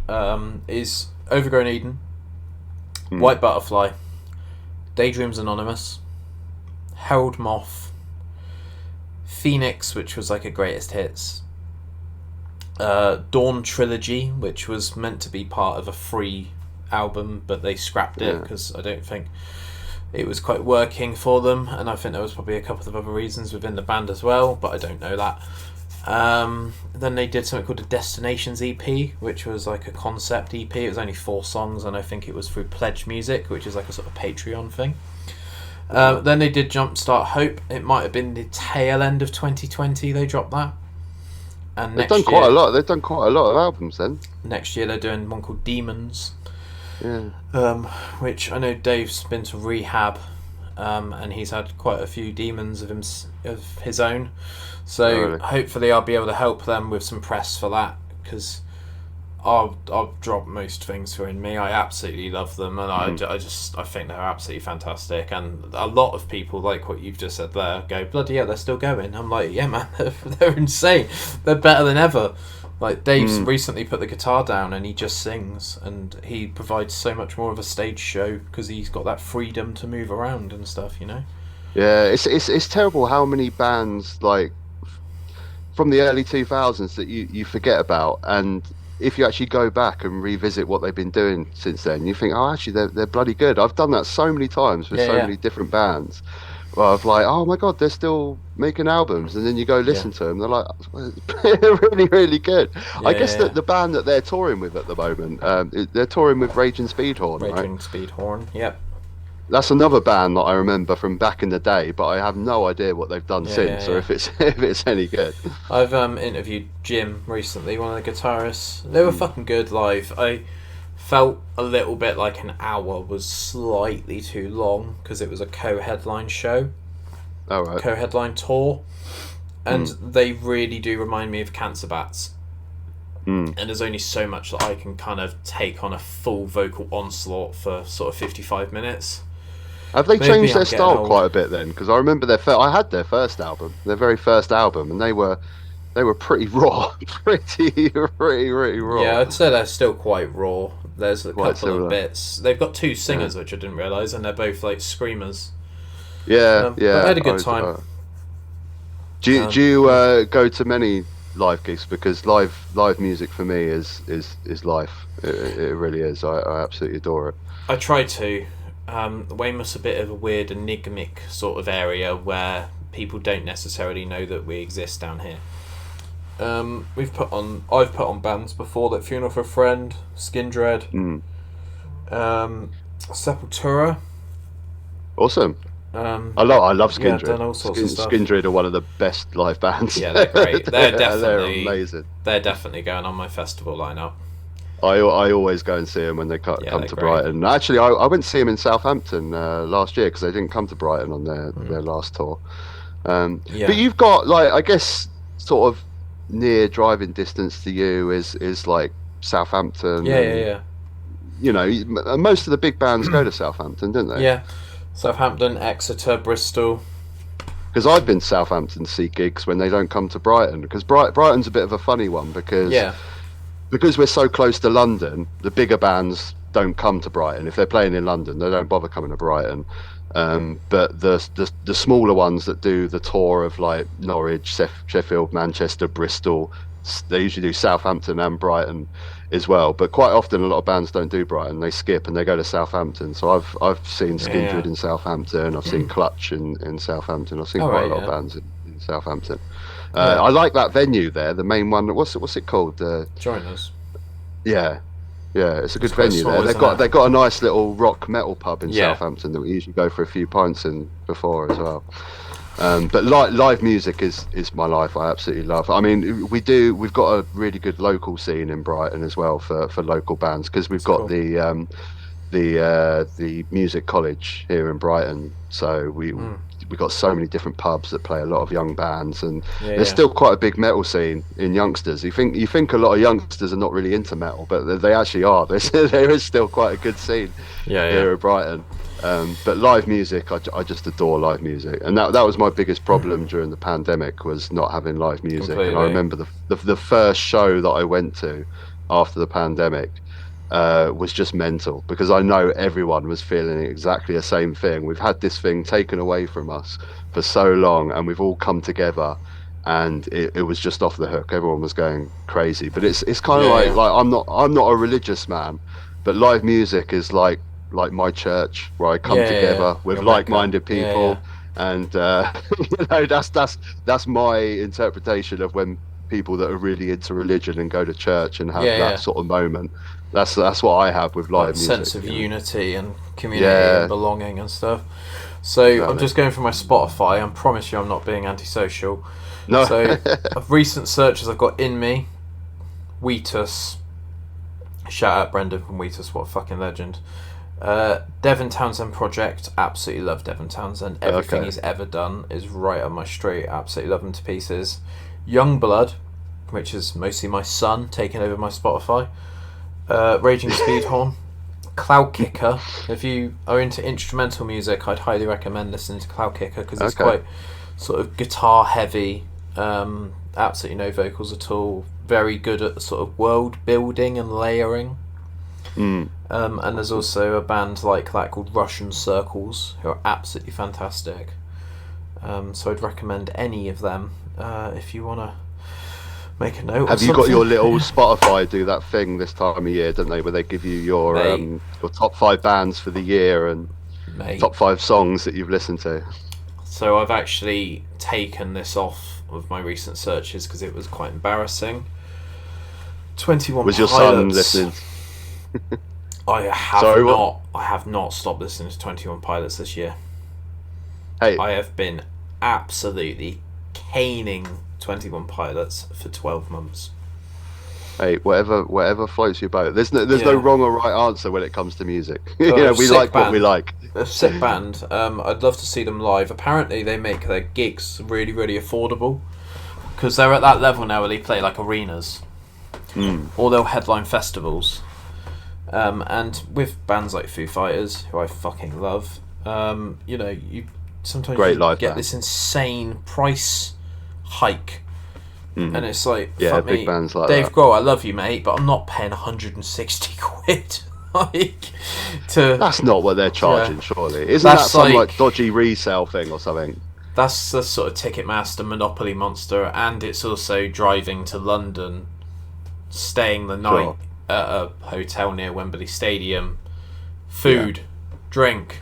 S1: Is Overgrown Eden, White Butterfly, Daydreams Anonymous, Harold Moth, Phoenix, which was like a greatest hits. Dawn Trilogy, which was meant to be part of a free album, but they scrapped it
S2: Yeah.
S1: because I don't think it was quite working for them, and I think there was probably a couple of other reasons within the band as well, but I don't know that. Then they did something called a Destinations EP, which was like a concept EP. It was only 4 songs, and I think it was through Pledge Music, which is like a sort of Patreon thing. Then they did Jumpstart Hope. It might have been the tail end of 2020 they dropped that. And
S2: They've done quite a lot. They've done quite a lot of albums then.
S1: next year they're doing one called Demons,
S2: Yeah.
S1: which I know Dave's been to rehab, and he's had quite a few demons of his own. So
S2: Oh, really?
S1: hopefully I'll be able to help them with some press for that, because I'll drop most things for In Me. I absolutely love them, and I think they're absolutely fantastic. And a lot of people, like what you've just said there, go, bloody hell, they're still going. I'm like, yeah, man, they're insane. They're better than ever. Like Dave's recently put the guitar down and he just sings, and he provides so much more of a stage show because he's got that freedom to move around and stuff, you know.
S2: Yeah, it's terrible how many bands like from the early 2000s that you forget about, and if you actually go back and revisit what they've been doing since then, you think, oh, actually they're bloody good. I've done that so many times with so many different bands. Well, I've like, oh my god, they're still making albums, and then you go listen to them, they're like, they're really, really good. I guess that the band that they're touring with at the moment, they're touring with Raging Speedhorn, right?
S1: Raging Speedhorn, yep.
S2: That's another band that I remember from back in the day, but I have no idea what they've done since, or if it's any good.
S1: I've interviewed Jim recently, one of the guitarists. They were fucking good live. I felt a little bit like an hour was slightly too long because it was a co-headline show,
S2: All right.
S1: co-headline tour, and they really do remind me of Cancer Bats. And there's only so much that I can kind of take on a full vocal onslaught for sort of 55 minutes.
S2: Have they
S1: Maybe
S2: changed
S1: I'm
S2: their
S1: getting
S2: style
S1: old.
S2: quite a bit then? Because I remember I had their first album, their very first album, and they were pretty raw, pretty raw.
S1: Yeah, I'd say they're still quite raw. There's a
S2: Quite
S1: couple
S2: similar.
S1: of bits. They've got 2 singers, which I didn't realise, and they're both like screamers.
S2: Yeah,
S1: But
S2: yeah.
S1: I had a good time.
S2: Do you go to many live gigs? Because live music for me is life. It really is. I absolutely adore it.
S1: I try to. Weymouth's a bit of a weird, enigmatic sort of area where people don't necessarily know that we exist down here. I've put on bands before, like Funeral for a Friend, Skindred, Sepultura.
S2: Awesome. I love Skindred.
S1: Yeah, I've done all sorts of stuff.
S2: Skindred are one of the best live bands.
S1: Yeah, they're great. They're definitely
S2: amazing.
S1: They're definitely going on my festival lineup.
S2: I always go and see them when they come
S1: they're
S2: to
S1: great.
S2: Brighton. Actually, I went to see them in Southampton last year because they didn't come to Brighton on their last tour. But you've got, like, I guess sort of near driving distance to you is like Southampton.
S1: Yeah.
S2: You know, most of the big bands go to Southampton, don't they?
S1: Yeah, Southampton, Exeter, Bristol.
S2: Because I've been to Southampton to see gigs when they don't come to Brighton. Because Brighton's a bit of a funny one because we're so close to London, the bigger bands don't come to Brighton. If they're playing in London, they don't bother coming to Brighton. But the smaller ones that do the tour of like Norwich, Sheffield, Manchester, Bristol, they usually do Southampton and Brighton as well. But quite often, a lot of bands don't do Brighton; they skip and they go to Southampton. So I've seen Skindred in Southampton. I've seen Clutch in Southampton. I've seen quite a lot of bands in Southampton. I like that venue there, the main one. What's it called?
S1: Joiners.
S2: Yeah, yeah, it's a good venue there. They've got a nice little rock metal pub in Southampton that we usually go for a few pints in before as well. But live music is my life. I absolutely love it. I mean, we've got a really good local scene in Brighton as well for local bands, because we've got the music college here in Brighton. So we've got so many different pubs that play a lot of young bands, and there's still quite a big metal scene in youngsters. You think a lot of youngsters are not really into metal, but they actually are. There is still quite a good scene here in Brighton. But live music, I just adore live music, and that was my biggest problem during the pandemic, was not having live music. Completely. And I remember the first show that I went to after the pandemic was just mental, because I know everyone was feeling exactly the same thing. We've had this thing taken away from us for so long, and we've all come together, and it was just off the hook. Everyone was going crazy. But it's kind of like I'm not a religious man, but live music is like my church, where I come together with like-minded people, and that's my interpretation of when people that are really into religion and go to church and have that sort of moment. That's what I have with live music.
S1: Sense of unity and community and belonging and stuff. So I'm just going through my Spotify. I promise you I'm not being antisocial.
S2: No.
S1: So of recent searches I've got In Me, Wheatus. Shout out Brendan from Wheatus, what a fucking legend. Devon Townsend Project, absolutely love Devon Townsend. Everything he's ever done is right up my street. Absolutely love him to pieces. Youngblood, which is mostly my son taking over my Spotify. Raging Speedhorn, Cloud Kicker. If you are into instrumental music, I'd highly recommend listening to Cloud Kicker, because it's quite sort of guitar heavy, absolutely no vocals at all. Very good at sort of world building and layering. And there's also a band like that called Russian Circles, who are absolutely fantastic. So I'd recommend any of them if you want to make a note.
S2: Have you got your little Spotify do that thing this time of year, don't they, where they give you your top 5 bands for the year and top 5 songs that you've listened to?
S1: So I've actually taken this off of my recent searches because it was quite embarrassing. 21
S2: Was your
S1: Pilots.
S2: son listening?
S1: I have not stopped listening to 21 Pilots this year.
S2: Hey,
S1: I have been absolutely caning 21 Pilots for 12 months.
S2: Hey, whatever floats your boat. There's no wrong or right answer when it comes to music. We like what we like.
S1: A sick band. I'd love to see them live. Apparently they make their gigs really, really affordable, because they're at that level now where they play like arenas, or they'll headline festivals. And with bands like Foo Fighters, who I fucking love, you sometimes get this insane price hike, and it's like, fuck
S2: big
S1: me,
S2: bands like
S1: Dave
S2: that.
S1: Grohl, I love you, mate, but I'm not paying 160 quid.
S2: That's not what they're charging, surely. Isn't that some like dodgy resale thing or something?
S1: That's the sort of Ticketmaster monopoly monster, and it's also driving to London, staying the night at a hotel near Wembley Stadium, food, drink.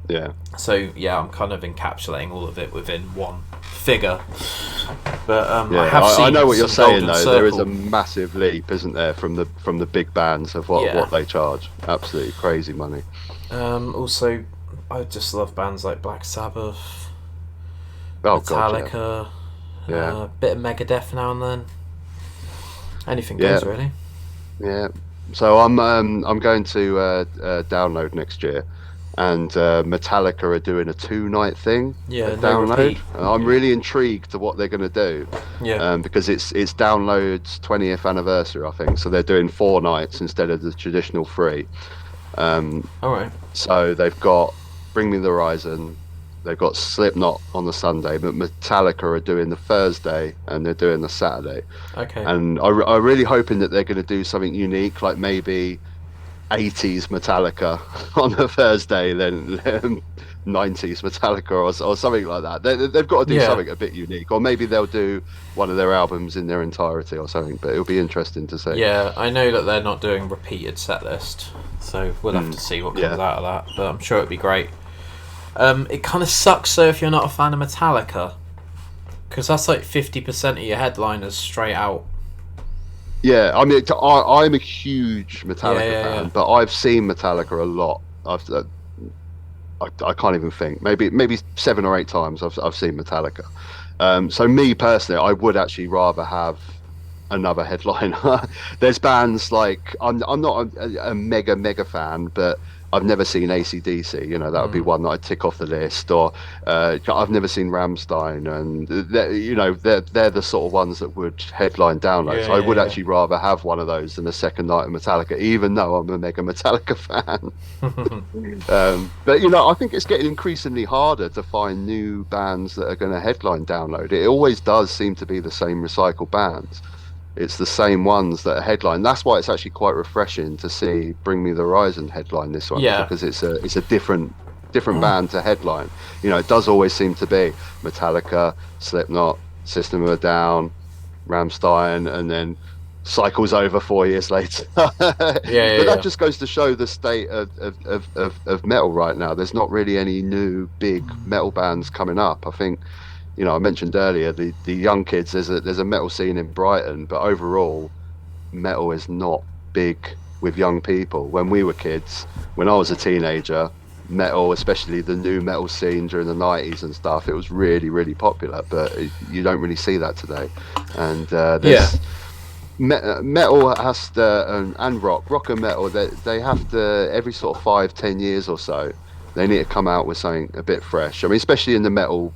S2: Yeah.
S1: So I'm kind of encapsulating all of it within one figure. But I
S2: know what you're saying though. There is a massive leap, isn't there, from the big bands of what they charge. Absolutely crazy money.
S1: Also, I just love bands like Black Sabbath, Metallica, a bit of Megadeth now and then. Anything goes, really. Yeah.
S2: So I'm going to download next year, and Metallica are doing a 2-night thing. Download. I'm really intrigued to what they're going to do. Because it's Download's 20th anniversary, I think. So they're doing 4 nights instead of the traditional 3.
S1: All right.
S2: So they've got Bring Me the Horizon. They've got Slipknot on the Sunday, but Metallica are doing the Thursday and they're doing the Saturday.
S1: Okay.
S2: And I'm really hoping that they're going to do something unique, like maybe 80s Metallica on a Thursday than 90s Metallica or something like that. They've got to do something a bit unique, or maybe they'll do one of their albums in their entirety or something. But it'll be interesting to see.
S1: Yeah, I know that they're not doing repeated set list, so we'll have to see what comes out of that. But I'm sure it'd be great. It kind of sucks though if you're not a fan of Metallica, because that's like 50% of your headliners straight out.
S2: Yeah, I mean, I'm a huge Metallica fan, but I've seen Metallica a lot. I can't even think. Maybe 7 or 8 times I've seen Metallica. So me personally, I would actually rather have another headliner. There's bands like I'm not a mega fan, but I've never seen AC/DC. You know, that would be one that I'd tick off the list. Or I've never seen Rammstein, and they're the sort of ones that would headline downloads. I would actually rather have one of those than a second night of Metallica, even though I'm a mega Metallica fan. But I think it's getting increasingly harder to find new bands that are going to headline download. It always does seem to be the same recycled bands. It's the same ones that are headline. That's why it's actually quite refreshing to see Bring Me the Horizon headline this one, because it's a different band to headline. It does always seem to be Metallica, Slipknot, System of a Down, Rammstein, and then cycles over 4 years later. But that just goes to show the state of metal right now. There's not really any new big metal bands coming up. I think. I mentioned earlier the young kids. There's a metal scene in Brighton, but overall, metal is not big with young people. When we were kids, when I was a teenager, metal, especially the new metal scene during the 90s and stuff, it was really, really popular. But you don't really see that today. And metal has to, and rock and metal, they have to every sort of 5-10 years or so. They need to come out with something a bit fresh. I mean, especially in the metal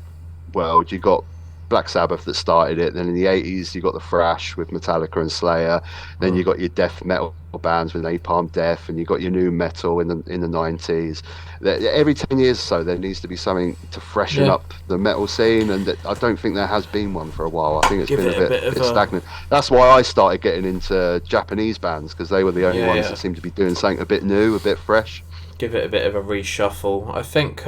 S2: world, you got Black Sabbath that started it. Then in the 80s, you got the thrash with Metallica and Slayer. Then you got your death metal bands with Napalm Death, and you got your new metal in the 90s. Every 10 years or so, there needs to be something to freshen up the metal scene, and I don't think there has been one for a while. I think it's been a bit stagnant. That's why I started getting into Japanese bands, because they were the only ones that seemed to be doing something a bit new, a bit fresh.
S1: Give it a bit of a reshuffle. I think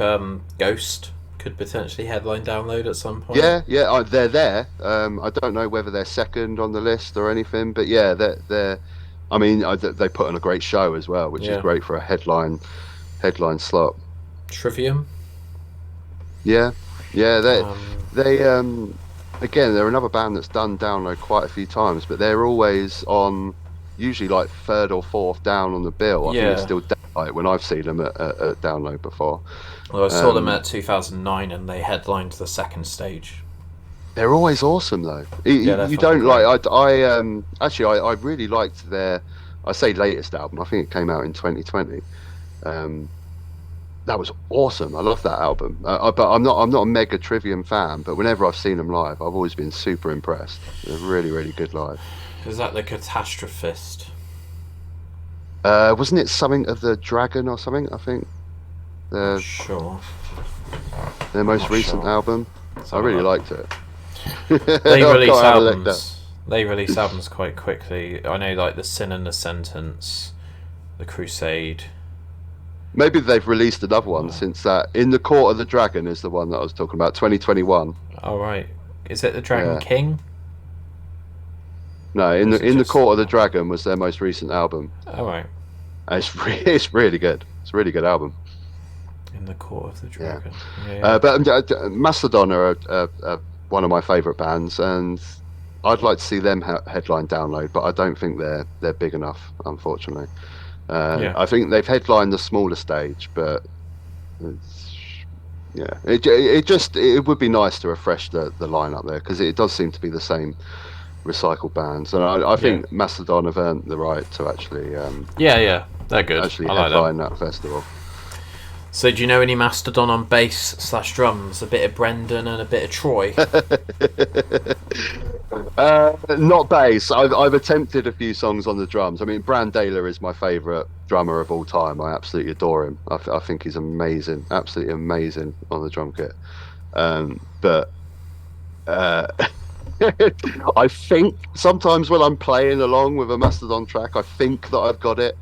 S1: Ghost could potentially headline download at some point.
S2: They're there. I don't know whether they're second on the list or anything, but they're. I mean, they put on a great show as well, which is great for a headline slot.
S1: Trivium.
S2: They again, they're another band that's done download quite a few times, but they're always on, usually like 3rd or 4th down on the bill. I think it's still Daylight when I've seen them at download before.
S1: Well, I saw them at 2009, and they headlined the second stage.
S2: They're always awesome, though. You don't like. I really liked their. I say latest album. I think it came out in 2020. That was awesome. I love that album. But I'm not a mega Trivium fan. But whenever I've seen them live, I've always been super impressed. They're really, really good live.
S1: Is that the Catastrophist?
S2: Wasn't it something of the Dragon or something? I think.
S1: Sure.
S2: Their most recent album. I really liked it.
S1: They release albums. They release albums quite quickly. I know, like The Sin and the Sentence, The Crusade.
S2: Maybe they've released another one since that. In the Court of the Dragon is the one that I was talking about. 2021.
S1: Oh right. Is it the Dragon King?
S2: No, in the Court of the Dragon was their most recent album.
S1: Oh right.
S2: It's really good. It's a really good album.
S1: In the Court of the Dragon.
S2: But Mastodon are one of my favourite bands, and I'd like to see them headline download, but I don't think they're big enough, unfortunately. I think they've headlined the smaller stage, but it would be nice to refresh the lineup there, because it does seem to be the same recycled bands, and I think Mastodon have earned the right to actually
S1: they're good.
S2: Actually
S1: I
S2: headline that festival.
S1: So do you know any Mastodon on bass/drums? A bit of Brendan and a bit of Troy.
S2: Not bass. I've attempted a few songs on the drums. I mean, Brandaler is my favourite drummer of all time. I absolutely adore him. I think he's amazing, absolutely amazing on the drum kit. But I think sometimes when I'm playing along with a Mastodon track, I think that I've got it,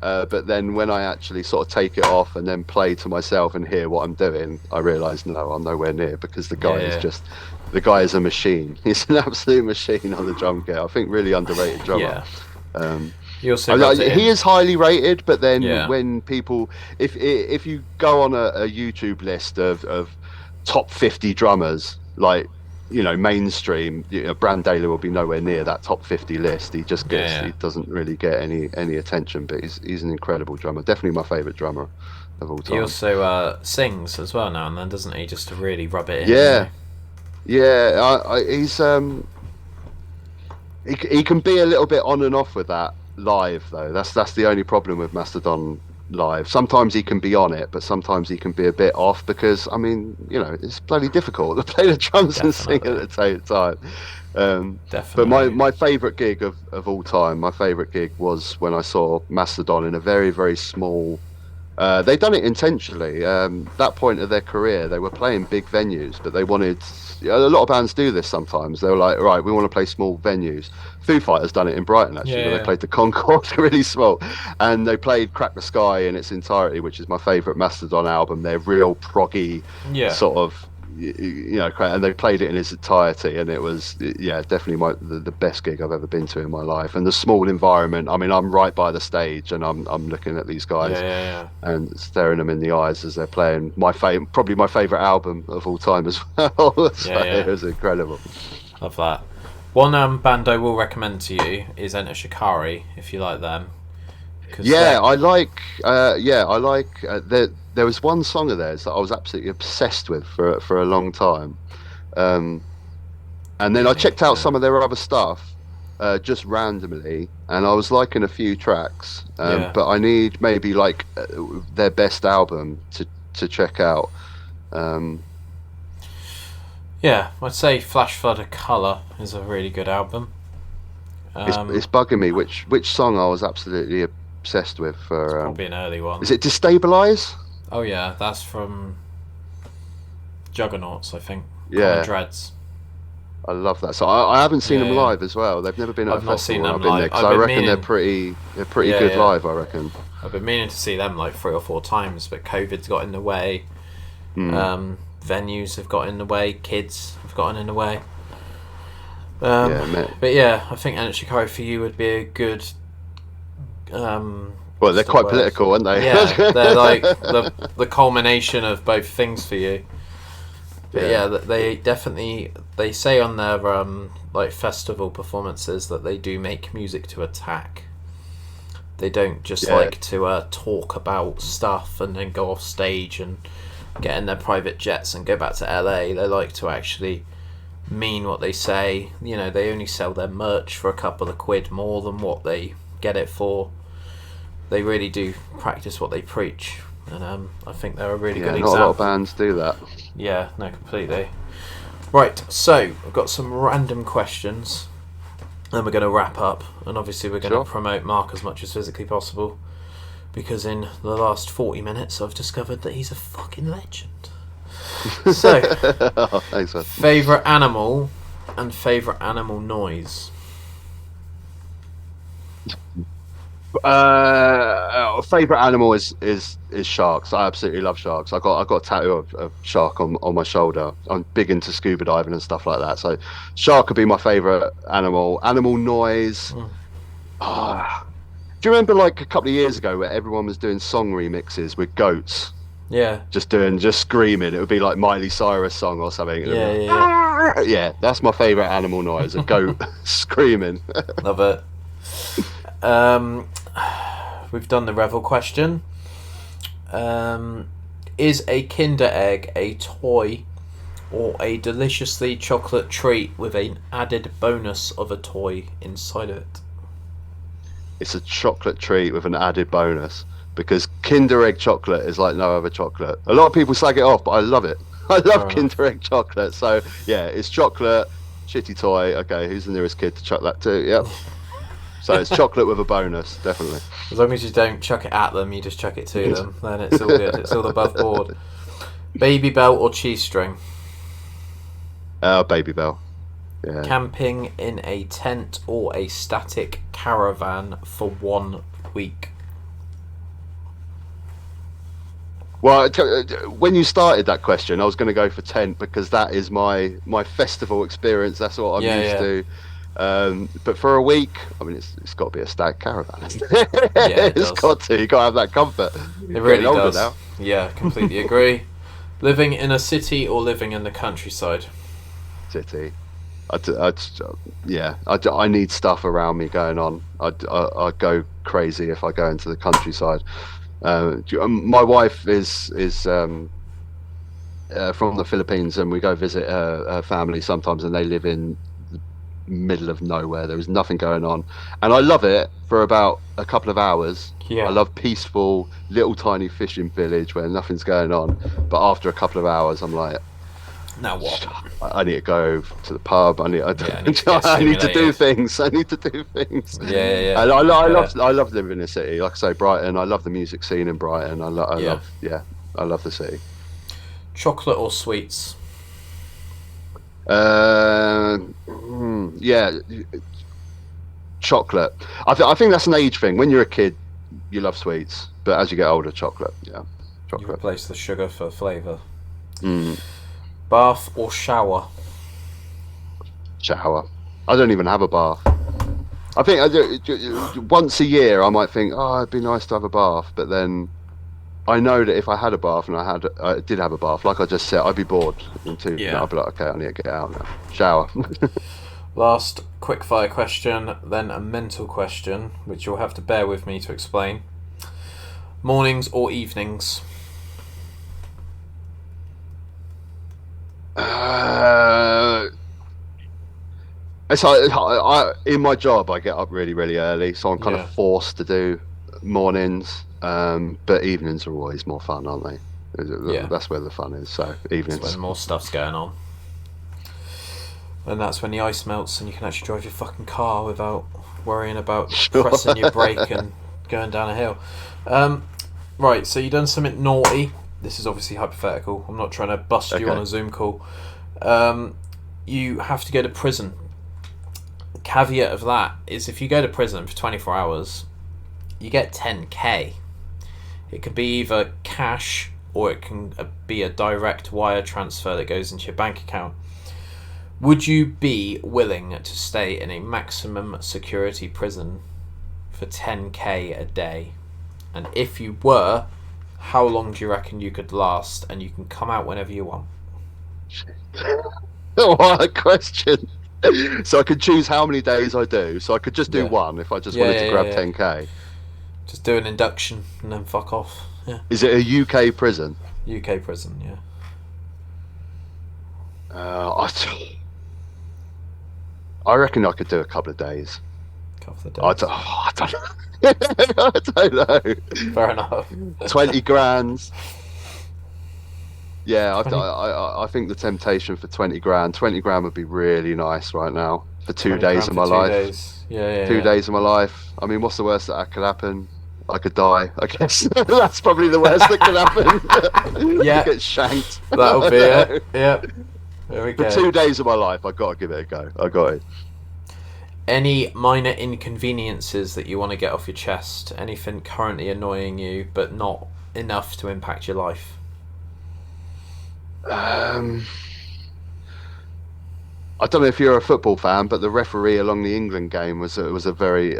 S2: But then when I actually sort of take it off and then play to myself and hear what I'm doing, I realise no, I'm nowhere near, because the guy is just, the guy is a machine. He's an absolute machine on the drum kit. I think really underrated drummer.
S1: He also
S2: he is highly rated, but then when people, if you go on a YouTube list of top 50 drummers, like, you know, mainstream, you know, Brandaler will be nowhere near that top 50 list. He just gets, he doesn't really get any attention, but he's an incredible drummer. Definitely my favourite drummer of all time.
S1: He also sings as well now and then, doesn't he? Just to really rub it in.
S2: Yeah, he's he can be a little bit on and off with that live though. That's the only problem with Mastodon live. Sometimes he can be on it, but sometimes he can be a bit off, because I mean, you know, it's bloody difficult to play the drums and sing at the same time. But my favourite gig of all time, my favourite gig was when I saw Mastodon in a very, very small, they done it intentionally. That point of their career, they were playing big venues, but they wanted, a lot of bands do this sometimes. They were like, right, we want to play small venues. Foo Fighters done it in Brighton, actually, where they played the Concourse really small, and they played Crack the Sky in its entirety, which is my favourite Mastodon album. They're real proggy sort of, you know, and they played it in its entirety, and it was definitely the best gig I've ever been to in my life. And the small environment, I mean, I'm right by the stage and I'm looking at these guys and staring them in the eyes as they're playing probably my favourite album of all time as well. It was incredible.
S1: Love that. One band I will recommend to you is Enter Shikari, if you like them.
S2: I like there was one song of theirs that I was absolutely obsessed with for a long time, and then I checked out some of their other stuff just randomly, and I was liking a few tracks, but I need maybe like their best album to check out.
S1: I'd say Flash Flood of Colour is a really good album.
S2: It's bugging me which song I was absolutely obsessed with. For
S1: it's probably an early one.
S2: Is it Destabilize?
S1: Oh yeah, that's from Juggernauts, I think.
S2: Yeah,
S1: Dreads.
S2: I love that. So I haven't seen them live as well. They've never been at a festival. I've been there, because I reckon they're pretty good live. I reckon.
S1: I've been meaning to see them like 3 or 4 times, but COVID's got in the way. Venues have got in the way. Kids have gotten in the way. But yeah, I think Enter Shikari for you would be a good.
S2: Well, they're quite political, aren't they?
S1: Yeah, they're like the culmination of both things for you. But they definitely, they say on their like festival performances that they do make music to attack. They don't just like to talk about stuff and then go off stage and get in their private jets and go back to LA. They like to actually mean what they say. You know, they only sell their merch for a couple of quid more than what they get it for. They really do practice what they preach, and I think they're a really good example.
S2: Not a lot of bands do that.
S1: Yeah, no, completely. Right, so I've got some random questions, then we're going to wrap up, and obviously we're going to promote Mark as much as physically possible, because in the last 40 minutes I've discovered that he's a fucking legend. So,
S2: thanks, man.
S1: Favourite animal and favourite animal noise?
S2: Favorite animal is sharks. I absolutely love sharks. I got a tattoo of shark on my shoulder. I'm big into scuba diving and stuff like that, so shark would be my favorite animal. Animal noise. Do you remember like a couple of years ago where everyone was doing song remixes with goats?
S1: Yeah,
S2: just screaming. It would be like Miley Cyrus song or something. Yeah, that's my favorite animal noise, a goat screaming.
S1: Love it. We've done the Revel question. Is a Kinder Egg a toy or a deliciously chocolate treat with an added bonus of a toy inside of it?
S2: It's a chocolate treat with an added bonus, because Kinder Egg chocolate is like no other chocolate. A lot of people slag it off, but I love it. I love Kinder Egg chocolate. So yeah, it's chocolate, shitty toy. Okay, who's the nearest kid to chuck that to? Yep. So it's chocolate with a bonus, definitely.
S1: As long as you don't chuck it at them, you just chuck it to them, then it's all good. It's all above board. Baby Bell or cheese string?
S2: Baby Bell. Yeah.
S1: Camping in a tent or a static caravan for 1 week?
S2: Well, when you started that question, I was going to go for tent because that is my festival experience. That's what I'm used to. But for a week, I mean, it's got to be a stag caravan. Hasn't it?
S1: Yeah, it
S2: It's
S1: does.
S2: got to. You got to have that comfort.
S1: It really does.
S2: Now.
S1: Yeah, completely agree. Living in a city or living in the countryside?
S2: City. I need stuff around me going on. I'd go crazy if I go into the countryside. My wife is from the Philippines, and we go visit her family sometimes, and they live in the middle of nowhere. There is nothing going on, and I love it for about a couple of hours.
S1: Yeah.
S2: I love peaceful little tiny fishing village where nothing's going on. But after a couple of hours, I'm like,
S1: now what?
S2: I need to go to the pub. I need to do things. I need to do things.
S1: Yeah.
S2: And I love living in a city. Like I say, Brighton. I love the music scene in Brighton. I love the city.
S1: Chocolate or sweets?
S2: Chocolate. I think that's an age thing. When you're a kid, you love sweets, but as you get older, chocolate. Yeah, chocolate.
S1: You replace the sugar for flavour.
S2: Mm.
S1: Bath or shower?
S2: Shower. I don't even have a bath. I think once a year I might think, oh, it'd be nice to have a bath, but then I know that if I had a bath and I did have a bath, like I just said, I'd be bored. I'd be like, okay, I need to get out now. Shower.
S1: Last quickfire question, then a mental question, which you'll have to bear with me to explain. Mornings or evenings?
S2: In my job, I get up really, really early, so I'm kind of forced to do mornings. But evenings are always more fun, aren't they? That's where the fun is. So evenings.
S1: That's when more stuff's going on. And that's when the ice melts and you can actually drive your fucking car without worrying about pressing your brake and going down a hill. Right, so you've done something naughty. This is obviously hypothetical. I'm not trying to bust you on a Zoom call. You have to go to prison. The caveat of that is if you go to prison for 24 hours, you get 10k. It could be either cash or it can be a direct wire transfer that goes into your bank account. Would you be willing to stay in a maximum security prison for 10k a day? And if you were, how long do you reckon you could last and you can come out whenever you want?
S2: What a question. So I could choose how many days I do. So I could just do one if I just wanted to grab 10k.
S1: Just do an induction and then fuck off. Yeah.
S2: Is it a UK prison?
S1: UK prison, yeah.
S2: I reckon I could do a couple of days. I don't know. I don't know.
S1: Fair enough.
S2: 20 grand. Yeah, I think the temptation for 20 grand. 20 grand would be really nice right now for 2 days of my life.
S1: Days. Yeah.
S2: 2 days of my life. I mean, what's the worst that could happen? I could die, I guess. That's probably the worst that could happen.
S1: Yeah.
S2: Get shanked.
S1: That'll be it. Yeah. There we go.
S2: For 2 days of my life, I've got to give it a go. I got it.
S1: Any minor inconveniences that you want to get off your chest? Anything currently annoying you, but not enough to impact your life?
S2: I don't know if you're a football fan, but the referee along the England game was a very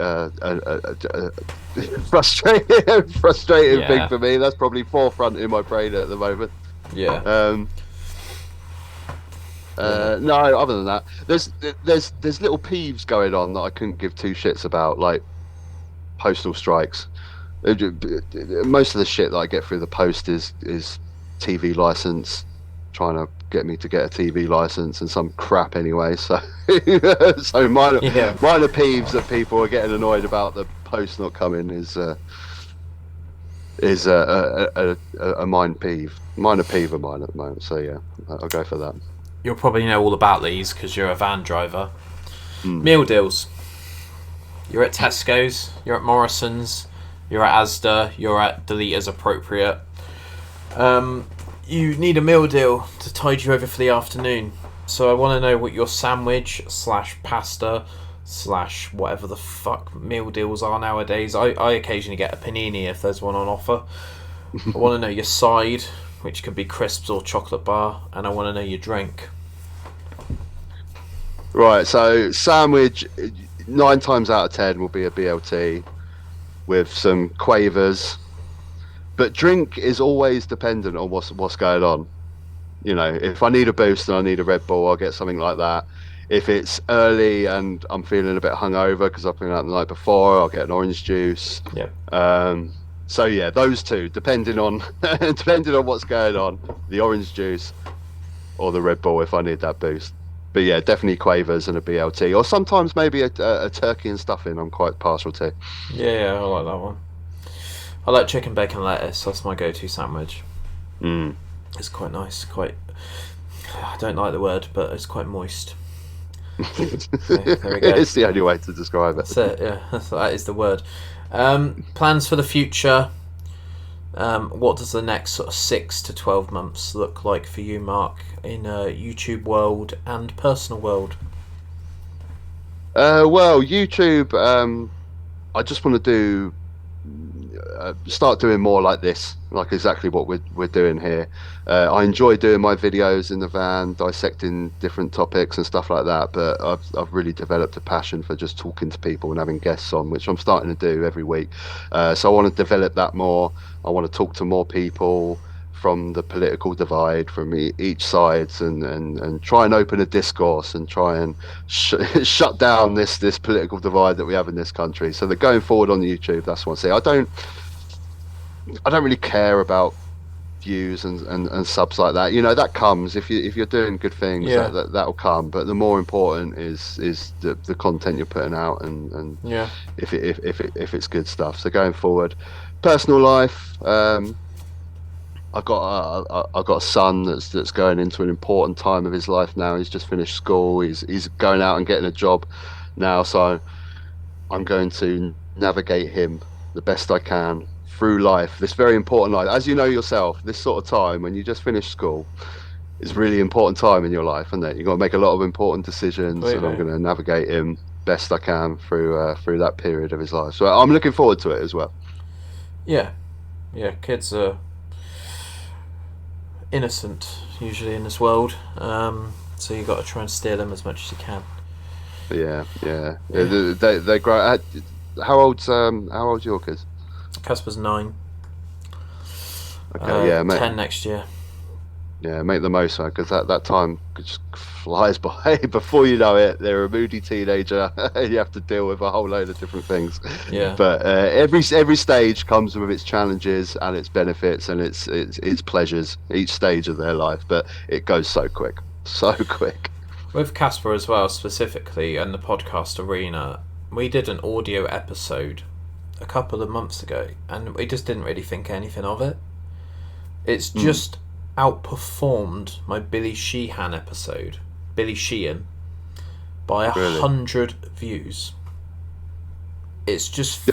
S2: frustrating thing for me. That's probably forefront in my brain at the moment.
S1: Yeah.
S2: No, other than that, there's little peeves going on that I couldn't give two shits about, like postal strikes. Most of the shit that I get through the post is TV license, trying to get me to get a TV license and some crap anyway. So minor peeves that people are getting annoyed about the post not coming is a minor peeve of mine at the moment. So yeah, I'll go for that.
S1: You'll probably know all about these because you're a van driver. Meal deals. You're at Tesco's, you're at Morrison's, you're at Asda, you're at Delete as appropriate. You need a meal deal to tide you over for the afternoon. So I want to know what your sandwich / pasta / whatever the fuck meal deals are nowadays. I occasionally get a panini if there's one on offer. I want to know your side, which could be crisps or chocolate bar, and I want to know your drink.
S2: Right, so sandwich 9 times out of 10 will be a BLT with some quavers, but drink is always dependent on what's going on. You know, if I need a boost and I need a Red Bull, I'll get something like that. If it's early and I'm feeling a bit hungover because I've been out the night before, I'll get an orange juice.
S1: Yep.
S2: So yeah, those two, depending on depending on what's going on, the orange juice or the Red Bull if I need that boost. But yeah, definitely quavers and a BLT, or sometimes maybe a turkey and stuffing. I'm quite partial to.
S1: Yeah, I like that one. I like chicken, bacon, lettuce. That's my go-to sandwich. It's quite nice. I don't like the word, but it's quite moist. So, there we go.
S2: It's the only way to describe it.
S1: That's it. Yeah, that is the word. Plans for the future. What does the next sort of 6 to 12 months look like for you, Mark, in YouTube world and personal world?
S2: Well, YouTube. I just want to start doing more like this, like exactly what we're doing here. I enjoy doing my videos in the van, dissecting different topics and stuff like that. But I've really developed a passion for just talking to people and having guests on, which I'm starting to do every week. So I want to develop that more. I want to talk to more people from the political divide, from each sides, and try and open a discourse and try and shut down this political divide that we have in this country. So that going forward on YouTube, that's what I say. I don't really care about views and subs like that. You know, that comes if you're doing good things.
S1: Yeah.
S2: That'll come. But the more important is the content you're putting out, and
S1: Yeah.
S2: if it's good stuff. So going forward, personal life. I've got a son that's going into an important time of his life now. He's just finished school. He's going out and getting a job now. So I'm going to navigate him the best I can through life. This very important life, as you know yourself. This sort of time when you just finish school is really important time in your life, isn't it? You've got to make a lot of important decisions, and I'm going to navigate him best I can through that period of his life. So I'm looking forward to it as well.
S1: Yeah, kids are innocent usually in this world, so you got to try and steer them as much as you can.
S2: Yeah. They grow. How old's your kids?
S1: Casper's 9.
S2: Okay, mate.
S1: 10 next year.
S2: Yeah, make the most of it, because that time just flies by. Before you know it, they're a moody teenager. You have to deal with a whole load of different things.
S1: Yeah.
S2: But every stage comes with its challenges and its benefits and its pleasures. Each stage of their life, but it goes so quick.
S1: With Casper as well, specifically in the podcast arena, we did an audio episode a couple of months ago, and we just didn't really think anything of it. It's just outperformed my Billy Sheehan episode, Billy Sheehan, by 100 views. It's just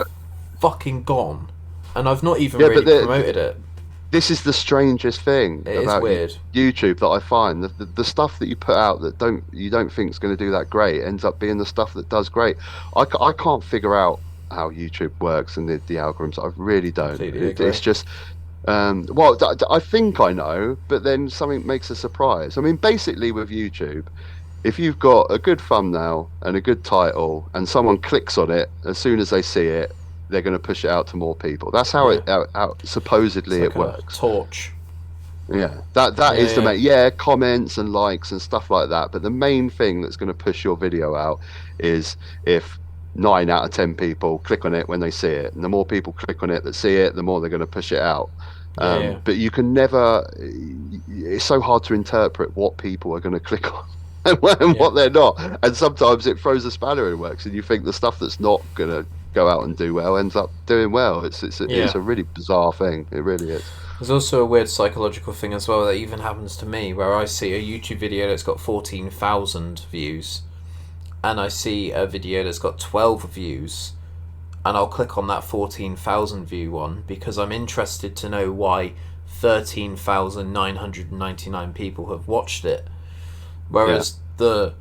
S1: fucking gone, and I've not even really promoted it.
S2: This is the strangest thing about
S1: weird.
S2: YouTube that I find. The stuff that you put out that you don't think is going to do that great ends up being the stuff that does great. I can't figure out how YouTube works and the algorithms. I really don't. It's just I think I know, but then something makes a surprise. I mean, basically with YouTube, if you've got a good thumbnail and a good title and someone clicks on it, as soon as they see it, they're going to push it out to more people. That's how it supposedly it works.
S1: Torch.
S2: Yeah, that is the main. Comments and likes and stuff like that. But the main thing that's going to push your video out is if 9 out of 10 people click on it when they see it, and the more people click on it that see it, the more they're going to push it out. But you can never. It's so hard to interpret what people are going to click on and what they're not. And sometimes it throws a spanner in the works, and you think the stuff that's not going to go out and do well ends up doing well. It's a really bizarre thing. It really is.
S1: There's also a weird psychological thing as well that even happens to me, where I see a YouTube video that's got 14,000 views, and I see a video that's got 12 views, and I'll click on that 14,000 view one because I'm interested to know why 13,999 people have watched it. Whereas the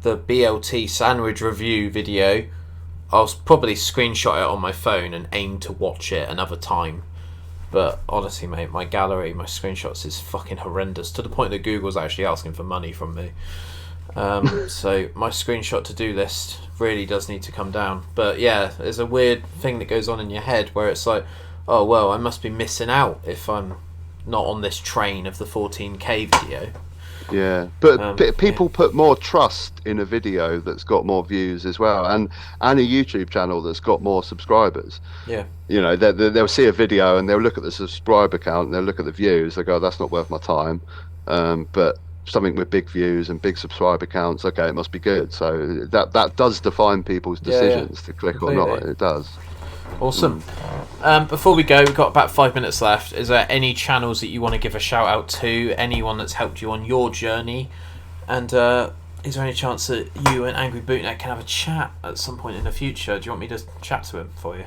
S1: BLT sandwich review video, I'll probably screenshot it on my phone and aim to watch it another time. But honestly, mate, my gallery, my screenshots is fucking horrendous, to the point that Google's actually asking for money from me. So my screenshot to-do list really does need to come down. But yeah, there's a weird thing that goes on in your head where it's like, oh well, I must be missing out if I'm not on this train of the 14K video.
S2: Yeah, but people put more trust in a video that's got more views as well, and a YouTube channel that's got more subscribers.
S1: Yeah.
S2: You know, they'll see a video and they'll look at the subscriber count and they'll look at the views. They go, that's not worth my time. But something with big views and big subscriber counts, okay, it must be good. So that does define people's decisions to click or not. It does.
S1: Awesome. Before we go, we've got about 5 minutes left. Is there any channels that you want to give a shout out to? Anyone that's helped you on your journey? And is there any chance that you and Angry Bootneck can have a chat at some point in the future? Do you want me to chat to him for you?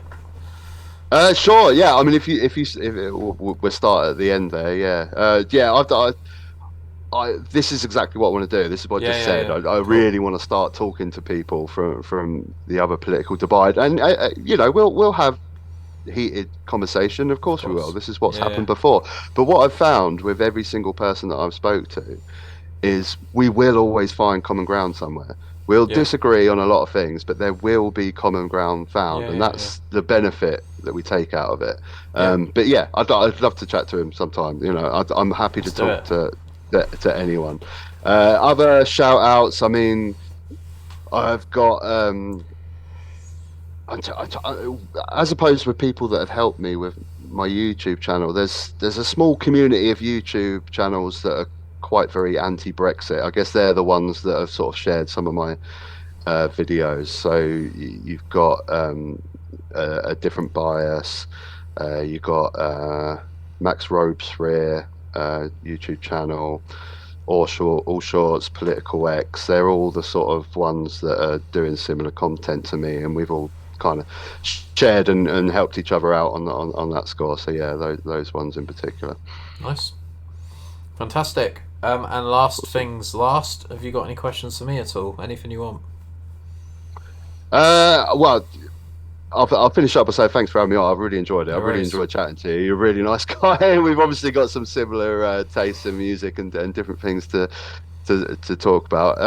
S2: Sure. Yeah. I mean, if we'll start at the end there. Yeah. This is exactly what I want to do. This is what I just said. I really want to start talking to people from the other political divide, and you know, we'll have heated conversation. Of course we will. This is what's happened before. But what I've found with every single person that I've spoke to is we will always find common ground somewhere. We'll disagree on a lot of things, but there will be common ground found, and that's the benefit that we take out of it. But yeah, I'd love to chat to him sometime. You know, I'm happy to talk to anyone. Other shout outs, I mean, I've got as opposed with people that have helped me with my YouTube channel, there's a small community of YouTube channels that are quite very anti-Brexit. I guess they're the ones that have sort of shared some of my videos. So you've got a different bias, you've got Max Robespierre YouTube channel, All Shorts, Political X. They're all the sort of ones that are doing similar content to me, and we've all kind of shared and helped each other out on that score. So yeah, those ones in particular.
S1: Nice, fantastic. And last things last, have you got any questions for me at all? Anything you want?
S2: Well, I'll finish up by saying thanks for having me on. I've really enjoyed it. I've really enjoyed chatting to you. You're a really nice guy. We've obviously got some similar tastes in music and different things to talk about.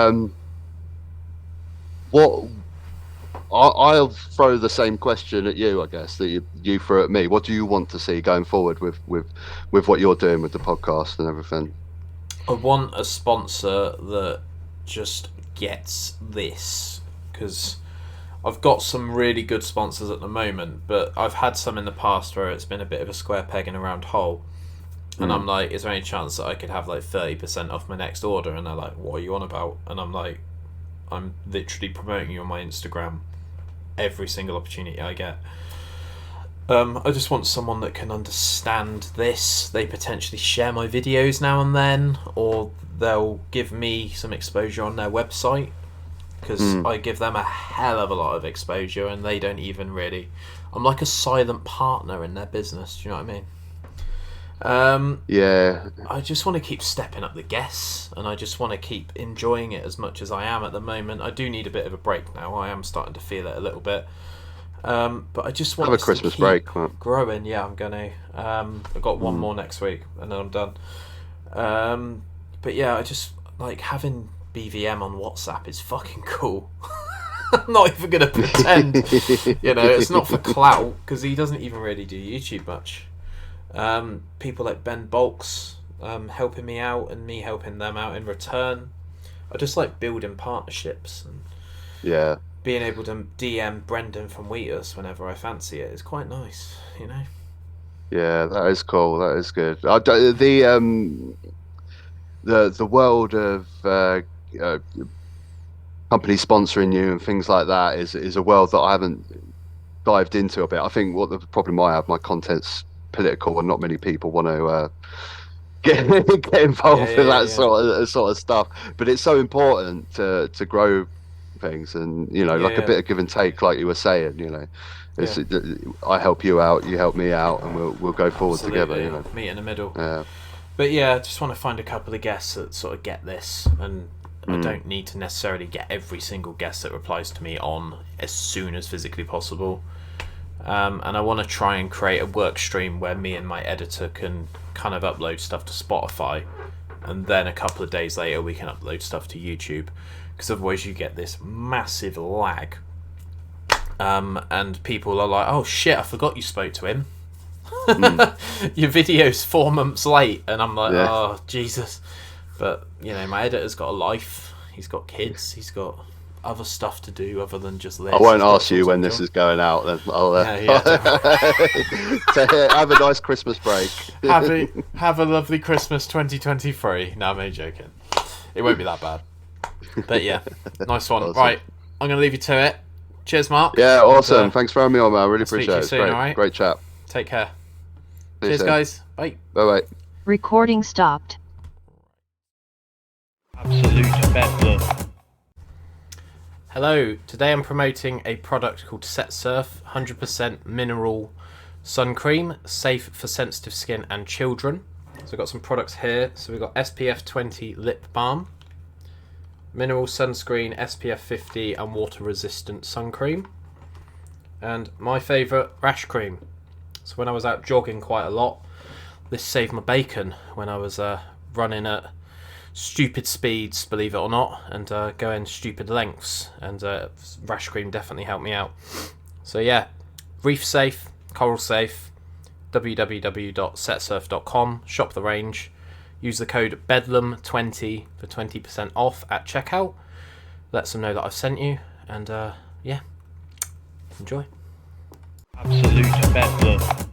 S2: I'll throw the same question at you, I guess, that you threw at me. What do you want to see going forward with what you're doing with the podcast and everything?
S1: I want a sponsor that just gets this, because I've got some really good sponsors at the moment, but I've had some in the past where it's been a bit of a square peg in a round hole. And I'm like, is there any chance that I could have like 30% off my next order? And they're like, what are you on about? And I'm like, I'm literally promoting you on my Instagram every single opportunity I get. I just want someone that can understand this. They potentially share my videos now and then, or they'll give me some exposure on their website, because I give them a hell of a lot of exposure and they don't even really... I'm like a silent partner in their business, do you know what I mean?
S2: Yeah.
S1: I just want to keep stepping up the guests, and I just want to keep enjoying it as much as I am at the moment. I do need a bit of a break now. I am starting to feel it a little bit. But I just want
S2: have a Christmas break,
S1: growing. Yeah, I'm gonna. I've got one more next week, and then I'm done. But yeah, I just like having BVM on WhatsApp is fucking cool. I'm not even gonna pretend. You know, it's not for clout, because he doesn't even really do YouTube much. People like Ben Bulks helping me out, and me helping them out in return. I just like building partnerships, and being able to DM Brendan from Wheatus whenever I fancy it is quite nice, you know.
S2: Yeah, that is cool. That is good. The world of companies sponsoring you and things like that is a world that I haven't dived into a bit. I think what the problem I have, my content's political, and not many people want to get involved with that sort of stuff. But it's so important to grow things, and you know, like a bit of give and take, like you were saying. You know, I help you out, you help me out, and we'll go forward together. You know,
S1: meet in the middle.
S2: Yeah.
S1: But yeah, I just want to find a couple of guests that sort of get this, and I don't need to necessarily get every single guest that replies to me on as soon as physically possible. And I want to try and create a work stream where me and my editor can kind of upload stuff to Spotify, and then a couple of days later we can upload stuff to YouTube, because otherwise you get this massive lag. And people are like, oh shit, I forgot you spoke to him. Your video's 4 months late, and I'm like, oh Jesus. But you know, my editor's got a life, he's got kids, he's got other stuff to do other than just this.
S2: I won't ask you when this is going out then. I'll have a nice Christmas break.
S1: have a lovely Christmas 2023. No, I'm only joking. It won't be that bad. But yeah, nice one. Awesome. Right, I'm going to leave you to it. Cheers, Mark.
S2: Yeah, awesome. And, thanks for having me on, man. I really appreciate it.
S1: Soon,
S2: great,
S1: right?
S2: Great chat.
S1: Take care. Cheers, guys. Bye.
S2: Bye-bye.
S4: Recording stopped.
S3: Absolute bedlam.
S1: Hello, today I'm promoting a product called Set Surf 100% mineral sun cream, safe for sensitive skin and children. So I've got some products here. So we've got SPF 20 lip balm, mineral sunscreen, SPF 50 and water resistant sun cream, and my favourite, rash cream. So when I was out jogging quite a lot, this saved my bacon when I was running at stupid speeds, believe it or not, and going stupid lengths, and rash cream definitely helped me out. So yeah, reef safe, coral safe, www.setsurf.com, shop the range, use the code bedlam20 for 20% off at checkout. Let them know that I've sent you, and yeah, enjoy.
S3: Absolute bedlam.